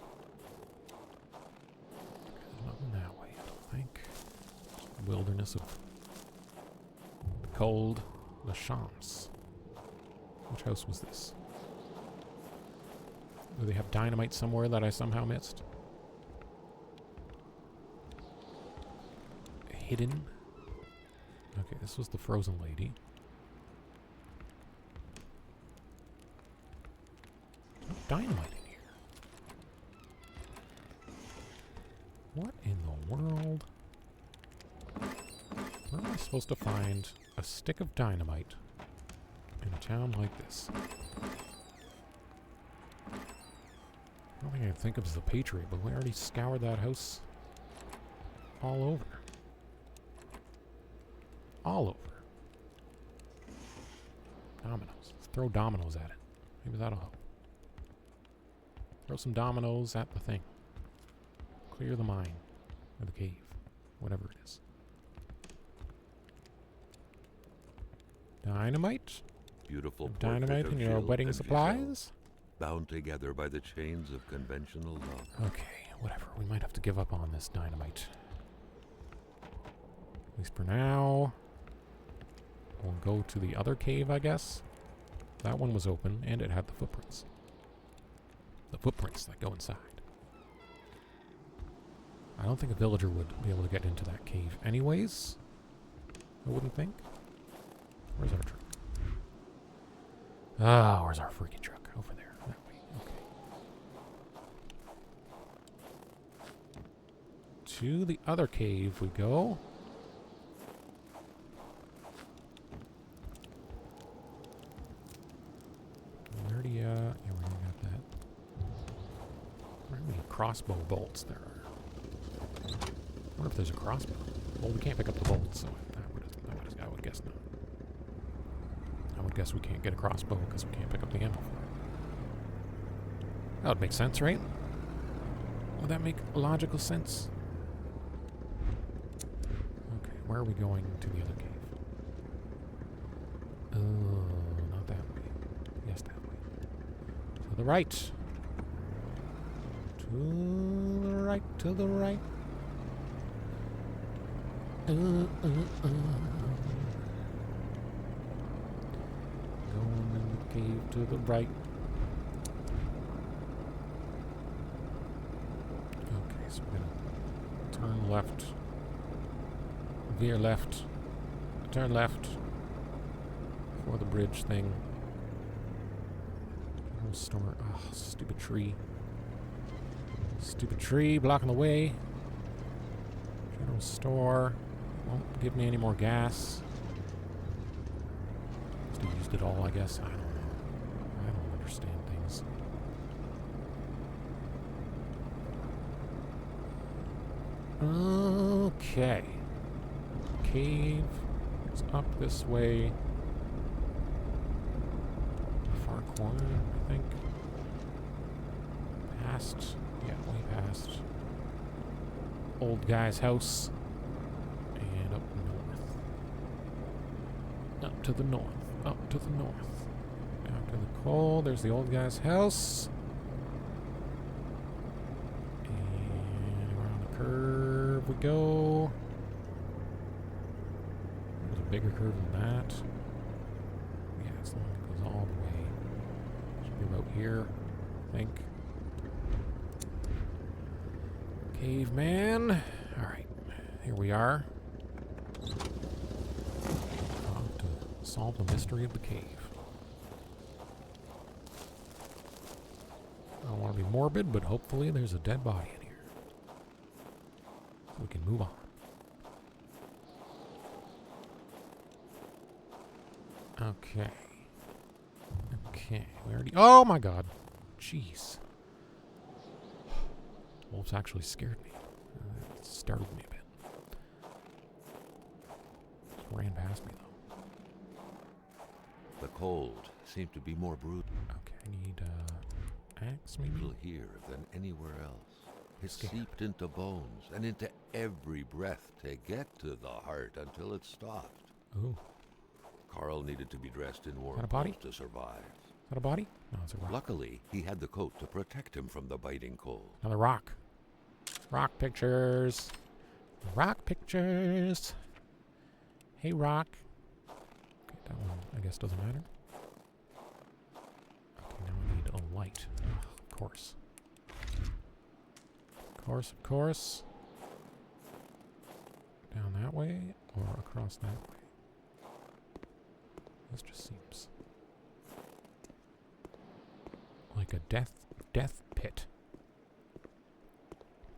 [SPEAKER 1] There's nothing that way, I don't think. Wilderness of cold La Chance. Which house was this? Do they have dynamite somewhere that I somehow missed? Hidden? Okay, this was the frozen lady. There's no dynamite in here. What in the world? Where am I supposed to find a stick of dynamite in a town like this? I don't think I can think of as the Patriot, but we already scoured that house all over. All over. Dominoes. Let's throw dominoes at it. Maybe that'll help. Throw some dominoes at the thing. Clear the mine. Or the cave. Whatever it is. Dynamite?
[SPEAKER 2] Beautiful
[SPEAKER 1] Dynamite in your wedding supplies?
[SPEAKER 2] Bound together by the chains of conventional love.
[SPEAKER 1] Okay, whatever. We might have to give up on this dynamite. At least for now. We'll go to the other cave, I guess. That one was open, and it had the footprints. The footprints that go inside. I don't think a villager would be able to get into that cave anyways. I wouldn't think. Where's our truck? Ah, where's our freaking truck? Over there. That way. Okay. To the other cave we go. Where do you... yeah, we already got that. How many crossbow bolts there are? I wonder if there's a crossbow. Well, we can't pick up the bolts, so I would guess not. I would guess we can't get a crossbow because we can't pick up the ammo for it. That would make sense, right? Would that make logical sense? Okay, where are we going to the other cave? Oh, not that way. Yes, that way. To the right. To the right, to the right. Going in the cave to the right. Okay, so we're gonna turn left. Veer left. Turn left. For the bridge thing. General store. Oh, stupid tree. Stupid tree blocking the way. General store. Won't give me any more gas. Must have used it all, I guess. I don't know. I don't understand things. Okay. Cave is up this way. Far corner, I think. Past. Yeah, way past. Old guy's house. And up north. Up to the north. Up to the north. Down to the coal. There's the old guy's house. And around the curve we go. There's a bigger curve than that. Yeah, it's the one that goes all the way. Should be about here, I think. Caveman. Alright, here we are. To solve the mystery of the cave. I don't want to be morbid, but hopefully there's a dead body in here. So we can move on. Okay. Okay, we already... Oh my god. Jeez. Wolves actually scared me. It startled me a bit. Just ran past me, though.
[SPEAKER 2] The cold seemed to be more brutal
[SPEAKER 1] Okay, I need, axe, maybe?
[SPEAKER 2] here than anywhere else. It
[SPEAKER 1] Scared.
[SPEAKER 2] seeped into bones and into every breath to get to the heart until it stopped.
[SPEAKER 1] Ooh.
[SPEAKER 2] Carl needed to be dressed in warm
[SPEAKER 1] That a body?
[SPEAKER 2] clothes to survive.
[SPEAKER 1] Is that a body? No, it's a rock.
[SPEAKER 2] Luckily, he had the coat to protect him from the biting cold.
[SPEAKER 1] Another rock. Rock pictures. Rock pictures. Hey, rock. Okay, that one, I guess, doesn't matter. Okay, now we need a light. Ugh, of course. Of course, of course. Down that way or across that way? This just seems like a death pit.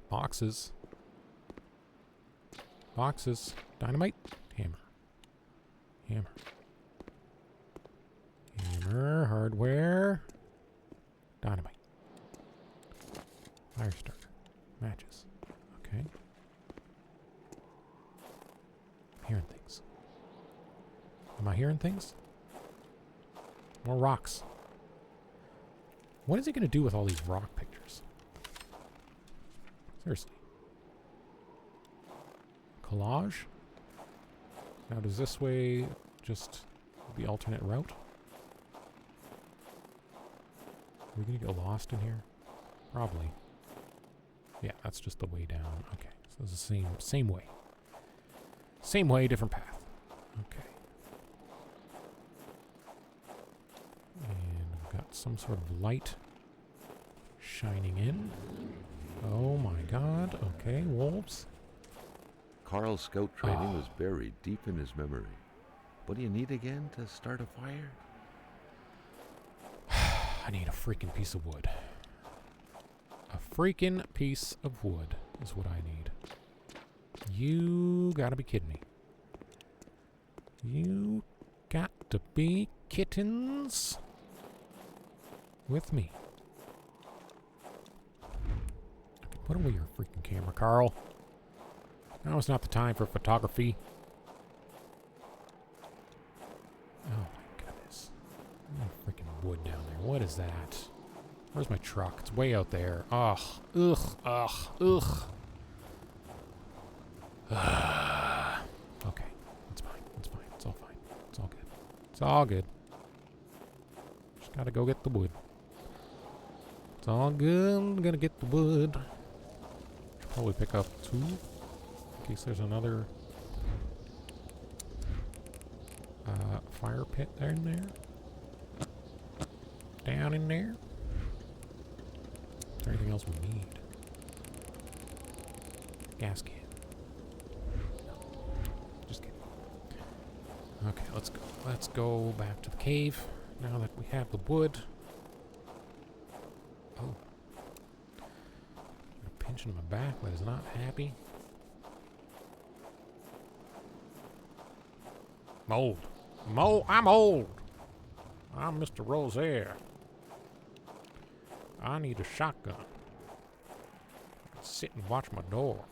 [SPEAKER 1] Boxes. Boxes. Dynamite. Hammer. Hammer. Hammer. Hardware. Dynamite. Fire starter. Matches. Okay. I'm hearing things. Am I hearing things? More rocks. What is he going to do with all these rock pictures? Seriously. Collage? Now does this way just the alternate route? Are we going to get lost in here? Probably. Yeah, that's just the way down. Okay, so it's the same way. Same way, different path. Okay. And we've got some sort of light shining in. Oh my god. Okay, wolves.
[SPEAKER 2] Carl's scout training was buried deep in his memory. What do you need again to start a fire?
[SPEAKER 1] I need a freaking piece of wood. A freaking piece of wood is what I need. You gotta be kidding me. You got to be kittens with me. Okay, put away your freaking camera, Carl. Now is not the time for photography. Oh my goodness. Freaking wood down there. What is that? Where's my truck? It's way out there. Ugh. Ugh. Ugh. Ugh. Okay. It's fine. It's fine. It's all fine. It's all good. It's all good. Just gotta go get the wood. It's all good. I'm gonna get the wood. Should probably pick up 2. In case there's another fire pit there in there. Down in there. Is there anything else we need? Gas can. No. Just kidding. Okay, let's go. Let's go back to the cave now that we have the wood. Oh. Got a pinch in my back that is not happy. I'm old. I'm old. I'm Mr. Rosaire. I need a shotgun. Sit and watch my door.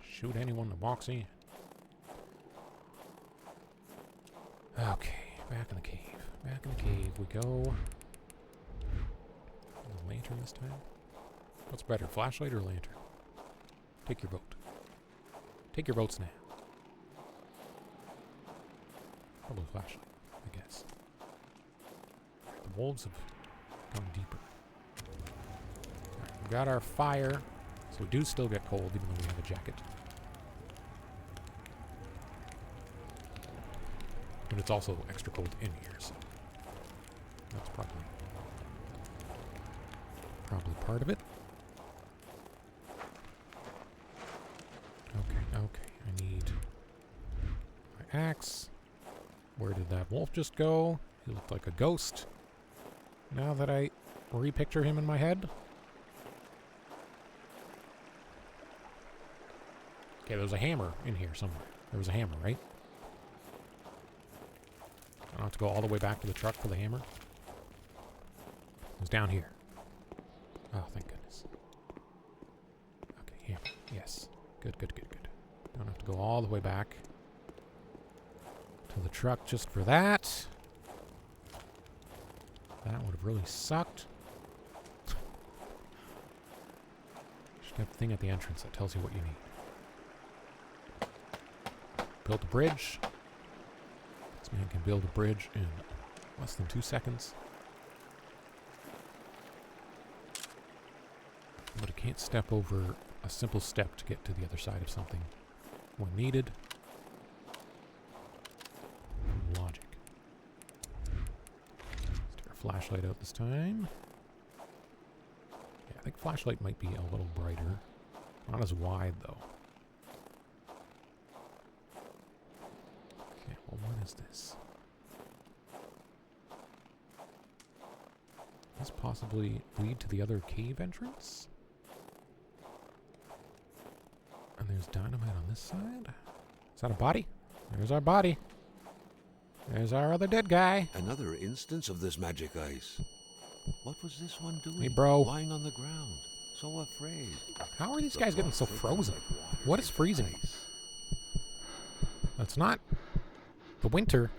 [SPEAKER 1] Shoot anyone that walks in. Okay, back in the cave. Back in the cave we go. A lantern this time? What's better, flashlight or lantern? Take your vote. Take your votes now. Probably flashlight, I guess. The wolves have gone deeper. Right, we've got our fire, so we do still get cold even though we have a jacket. But it's also extra cold in here, so that's probably part of it. Okay, I need my axe. Where did that wolf just go? He looked like a ghost. Now that I repicture him in my head. Okay, there's a hammer in here somewhere. There was a hammer, right? I don't have to go all the way back to the truck for the hammer. It was down here. Oh, thank goodness. Yeah. Yes. Good, good, good, good. Don't have to go all the way back to the truck just for that. That would have really sucked. Should have a thing at the entrance that tells you what you need. Build a bridge. This man can build a bridge in less than 2 seconds. But it can't step over a simple step to get to the other side of something when needed. Logic. Let's take our flashlight out this time. Yeah, I think flashlight might be a little brighter. Not as wide, though. Okay, well, what is this? Does this possibly lead to the other cave entrance? And there's dynamite on this side. Is that a body? There's our body. There's our other dead guy.
[SPEAKER 2] Another instance of this magic ice. What was this one doing?
[SPEAKER 1] Hey, bro.
[SPEAKER 2] Lying on the ground, so afraid.
[SPEAKER 1] How are these guys getting so frozen? What is freezing? That's not the winter.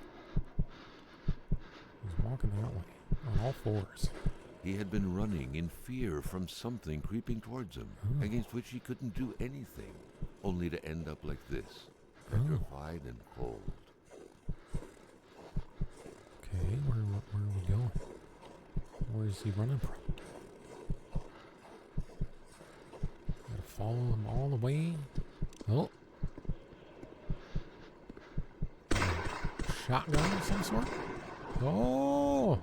[SPEAKER 1] He's walking that way on all fours.
[SPEAKER 2] He had been running in fear from something creeping towards him, against which he couldn't do anything, only to end up like this, petrified and cold.
[SPEAKER 1] Okay, where are we going? Where is he running from? Gotta follow him all the way. Oh. Shotgun of some sort? Oh!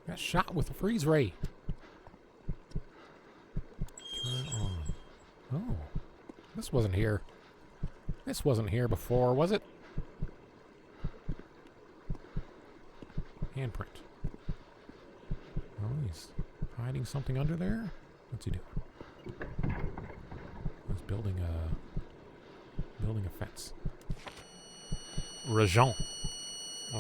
[SPEAKER 1] Got shot with a freeze ray. Turn on. Oh. This wasn't here. This wasn't here before, was it? Handprint. Oh, he's hiding something under there? What's he doing? He's building a fence. Region. I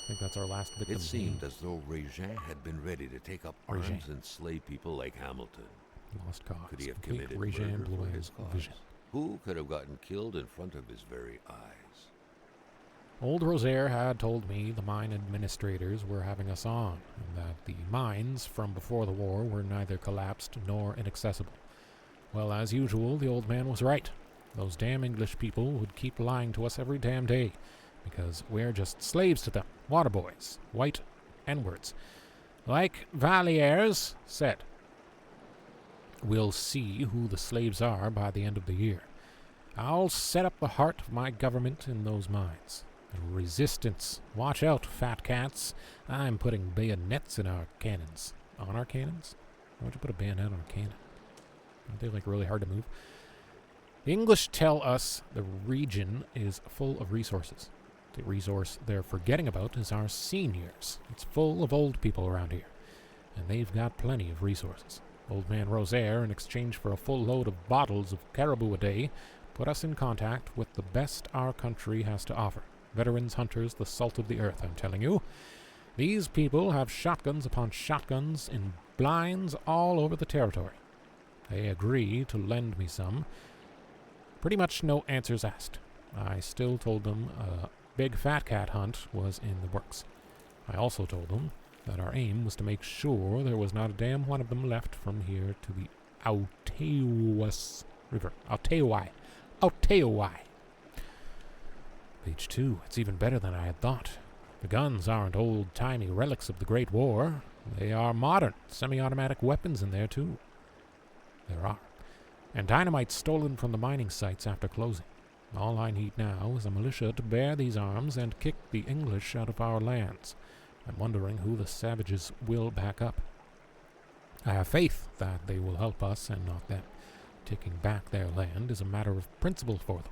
[SPEAKER 1] think that's our last victim.
[SPEAKER 2] It seemed as though Rosaire had been ready to take up arms and slay people like Hamilton.
[SPEAKER 1] Lost cause.
[SPEAKER 2] Could he have
[SPEAKER 1] Complete
[SPEAKER 2] committed murder
[SPEAKER 1] blew
[SPEAKER 2] for
[SPEAKER 1] his
[SPEAKER 2] his cause?
[SPEAKER 1] vision.
[SPEAKER 2] Who could have gotten killed in front of his very eyes?
[SPEAKER 1] Old Rosaire had told me the mine administrators were having us on, and that the mines from before the war were neither collapsed nor inaccessible. Well, as usual, the old man was right. Those damn English people would keep lying to us every damn day, because we're just slaves to them, water boys, white N-words. Like Valliers said, we'll see who the slaves are by the end of the year. I'll set up the heart of my government in those mines. Resistance. Watch out, fat cats. I'm putting bayonets in our cannons. On our cannons? Why would you put a bayonet on a cannon? Aren't they, like, really hard to move? The English tell us the region is full of resources. The resource they're forgetting about is our seniors. It's full of old people around here. And they've got plenty of resources. Old man Rosaire, in exchange for a full load of bottles of caribou a day, put us in contact with the best our country has to offer. Veterans hunters, the salt of the earth, I'm telling you. These people have shotguns upon shotguns in blinds all over the territory. They agree to lend me some. Pretty much no answers asked. I still told them a big fat cat hunt was in the works. I also told them that our aim was to make sure there was not a damn one of them left from here to the Outaouais River. Outaouais. Page 2. It's even better than I had thought. The guns aren't old-timey relics of the Great War. They are modern, semi-automatic weapons in there, too. There are. And dynamite stolen from the mining sites after closing. All I need now is a militia to bear these arms and kick the English out of our lands. I'm wondering who the savages will back up. I have faith that they will help us and not them. Taking back their land is a matter of principle for them.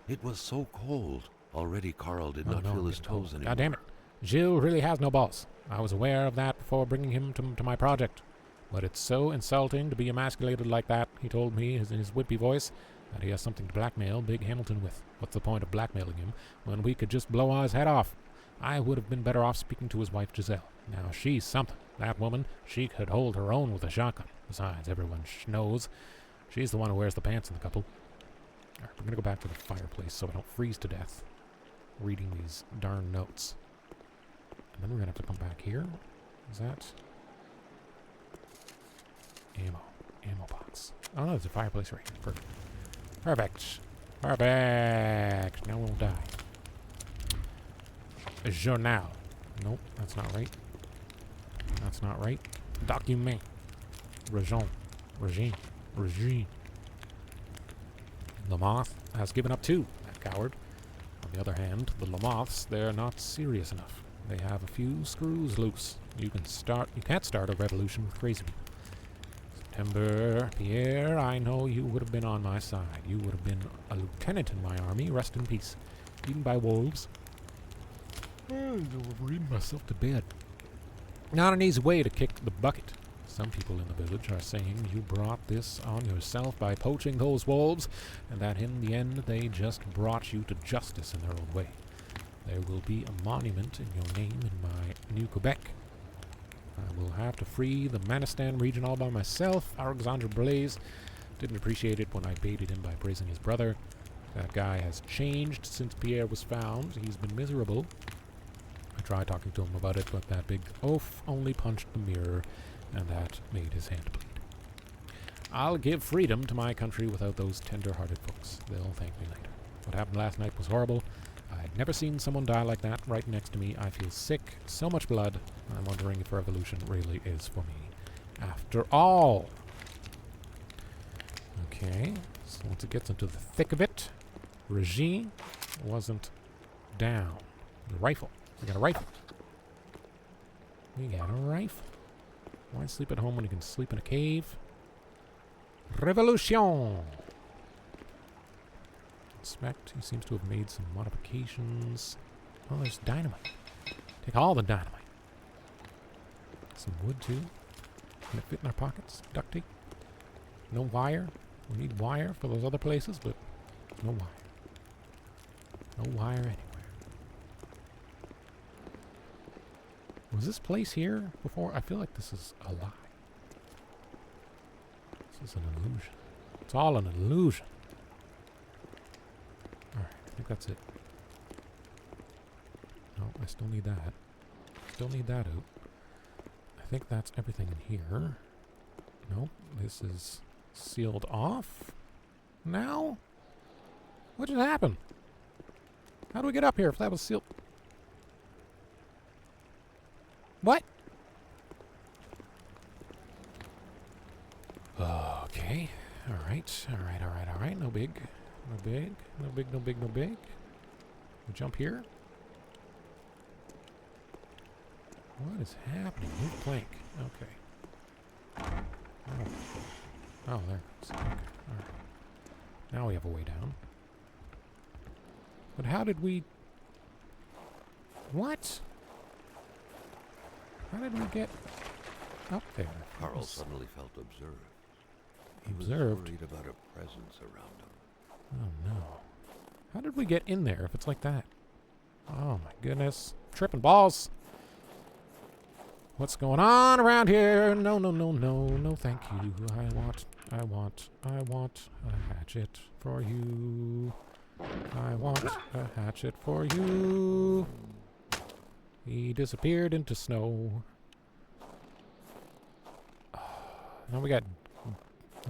[SPEAKER 2] It was so cold. Already Carl did not feel his toes anymore.
[SPEAKER 1] God damn it. Gilles really has no balls. I was aware of that before bringing him to my project. But it's so insulting to be emasculated like that, he told me in his wimpy voice, that he has something to blackmail Big Hamilton with. What's the point of blackmailing him when we could just blow his head off? I would have been better off speaking to his wife Giselle. Now she's something. That woman, she could hold her own with a shotgun. Besides, everyone knows she's the one who wears the pants in the couple. Alright, we're gonna go back to the fireplace so I don't freeze to death reading these darn notes. And then we're gonna have to come back here. Is that... Ammo. Ammo box. Oh no, there's a fireplace right here. Perfect. Perfect. Perfect. Now we won't die. Journal. Nope, that's not right. That's not right. Document. Regime. Lamoth has given up too, that coward. On the other hand, the Lamoths, they're not serious enough. They have a few screws loose. You can't start a revolution with crazy people. September, Pierre, I know you would have been on my side. You would have been a lieutenant in my army. Rest in peace. Eaten by wolves. I'm reading myself to bed. Not an easy way to kick the bucket. Some people in the village are saying you brought this on yourself by poaching those wolves, and that in the end they just brought you to justice in their own way. There will be a monument in your name in my New Quebec. I will have to free the Manistan region all by myself. Alexandre Blaise didn't appreciate it when I baited him by praising his brother. That guy has changed since Pierre was found. He's been miserable. I tried talking to him about it, but that big oaf only punched the mirror, and that made his hand bleed. I'll give freedom to my country without those tender-hearted folks. They'll thank me later. What happened last night was horrible. I'd never seen someone die like that right next to me. I feel sick. So much blood. I'm wondering if revolution really is for me. After all. Okay. So once it gets into the thick of it, Regine wasn't down. The rifle. We got a rifle. We got a rifle. Why sleep at home when you can sleep in a cave? Revolution! Inspect. He seems to have made some modifications. Oh, there's dynamite. Take all the dynamite. Some wood, too. Can it fit in our pockets? Duct tape. No wire. We need wire for those other places, but no wire. No wire anywhere. Was this place here before? I feel like this is a lie. This is an illusion. It's all an illusion. Alright, I think that's it. No, I still need that. Still need that out. I think that's everything in here. Nope, this is sealed off. Now? What just happened? How do we get up here if that was sealed? What? Okay. Alright. No big. No big. We jump here. What is happening? Move plank. Okay. Oh, there. Okay. Alright. Now we have a way down. But how did we... What? How did we get up there?
[SPEAKER 2] Carl suddenly felt observed. He
[SPEAKER 1] Observed?
[SPEAKER 2] was worried about a presence around him.
[SPEAKER 1] Oh no. How did we get in there if it's like that? Oh my goodness. Tripping balls. What's going on around here? No, thank you. I want a hatchet for you. I want a hatchet for you. He disappeared into snow. Now we got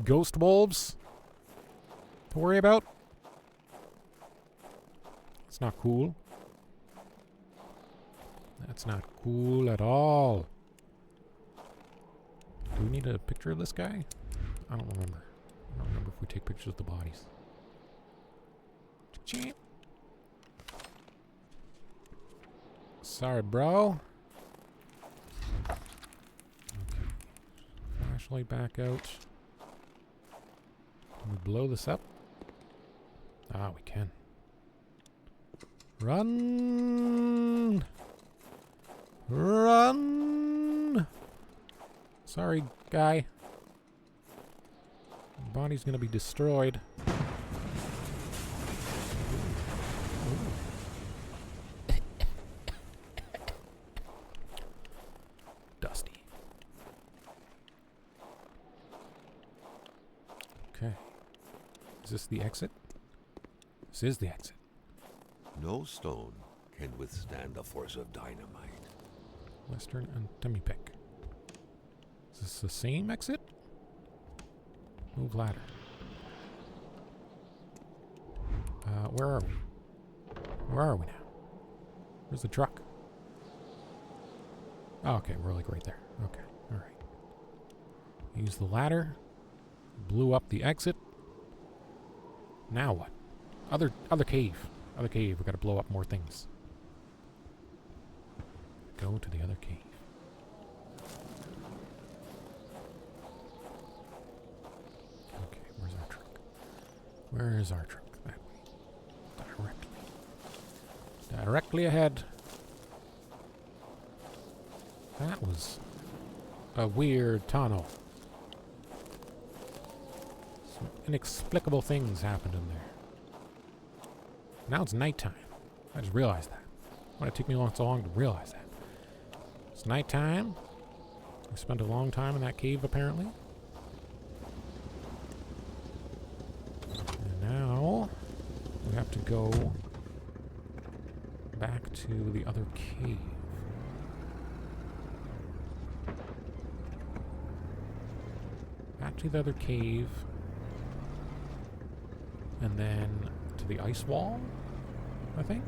[SPEAKER 1] ghost wolves to worry about. It's not cool. That's not cool at all. Do we need a picture of this guy? I don't remember. I don't remember if we take pictures of the bodies. Cha-ching. Sorry, bro. Okay. Flashlight back out. Can we blow this up? Ah, we can. Run! Run! Sorry, guy. Your body's gonna be destroyed. Dusty. Is this the exit? This is the exit.
[SPEAKER 2] No stone can withstand the force of dynamite.
[SPEAKER 1] Western and Tummy-Pick. Is this the same exit? Move ladder. Where are we? Where are we now? Where's the truck? Oh, okay, we're like right there. Okay, alright. Use the ladder. Blew up the exit. Now what? Other cave. Other cave. We gotta blow up more things. Go to the other cave. Okay, where's our truck? Where is our truck? That way. Directly ahead. That was a weird tunnel. Some inexplicable things happened in there. Now it's nighttime. I just realized that. Why did it take me so long to realize that? It's nighttime. We spent a long time in that cave, apparently. And now we have to go back to the other cave. Back to the other cave. And then to the ice wall, I think.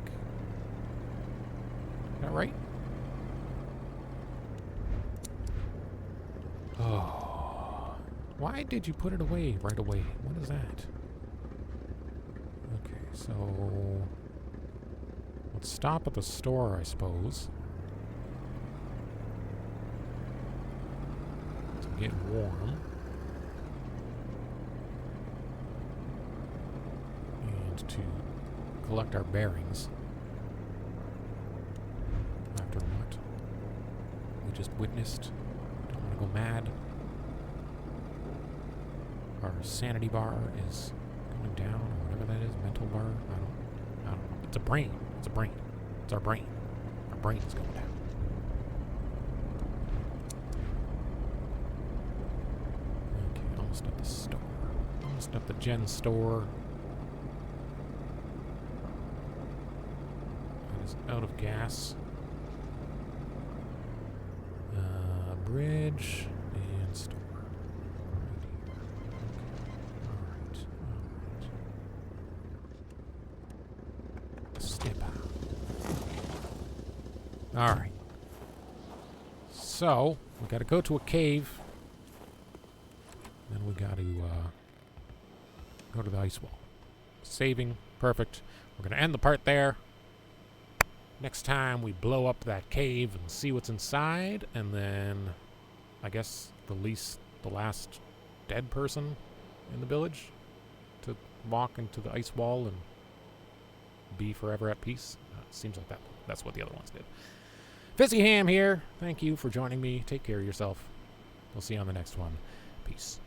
[SPEAKER 1] Is that right? Oh. Why did you put it away right away? What is that? Okay, so let's stop at the store, I suppose. To get warm. And to collect our bearings. After what we just witnessed. Don't want to go mad. Our sanity bar is going down, or whatever that is. Mental bar. I don't know. It's a brain. It's a brain. It's our brain. Our brain is going down. Okay, almost at the store. Almost at the gen store. It is out of gas. Bridge and store. Right here. Okay. Alright. Step out. Alright. So, we gotta go to a cave. Then we gotta go to the ice wall. Saving. Perfect. We're gonna end the part there. Next time we blow up that cave and see what's inside, and then I guess release the last dead person in the village to walk into the ice wall and be forever at peace. Seems like that's what the other ones did. FizzyHam here. Thank you for joining me. Take care of yourself. We'll see you on the next one. Peace.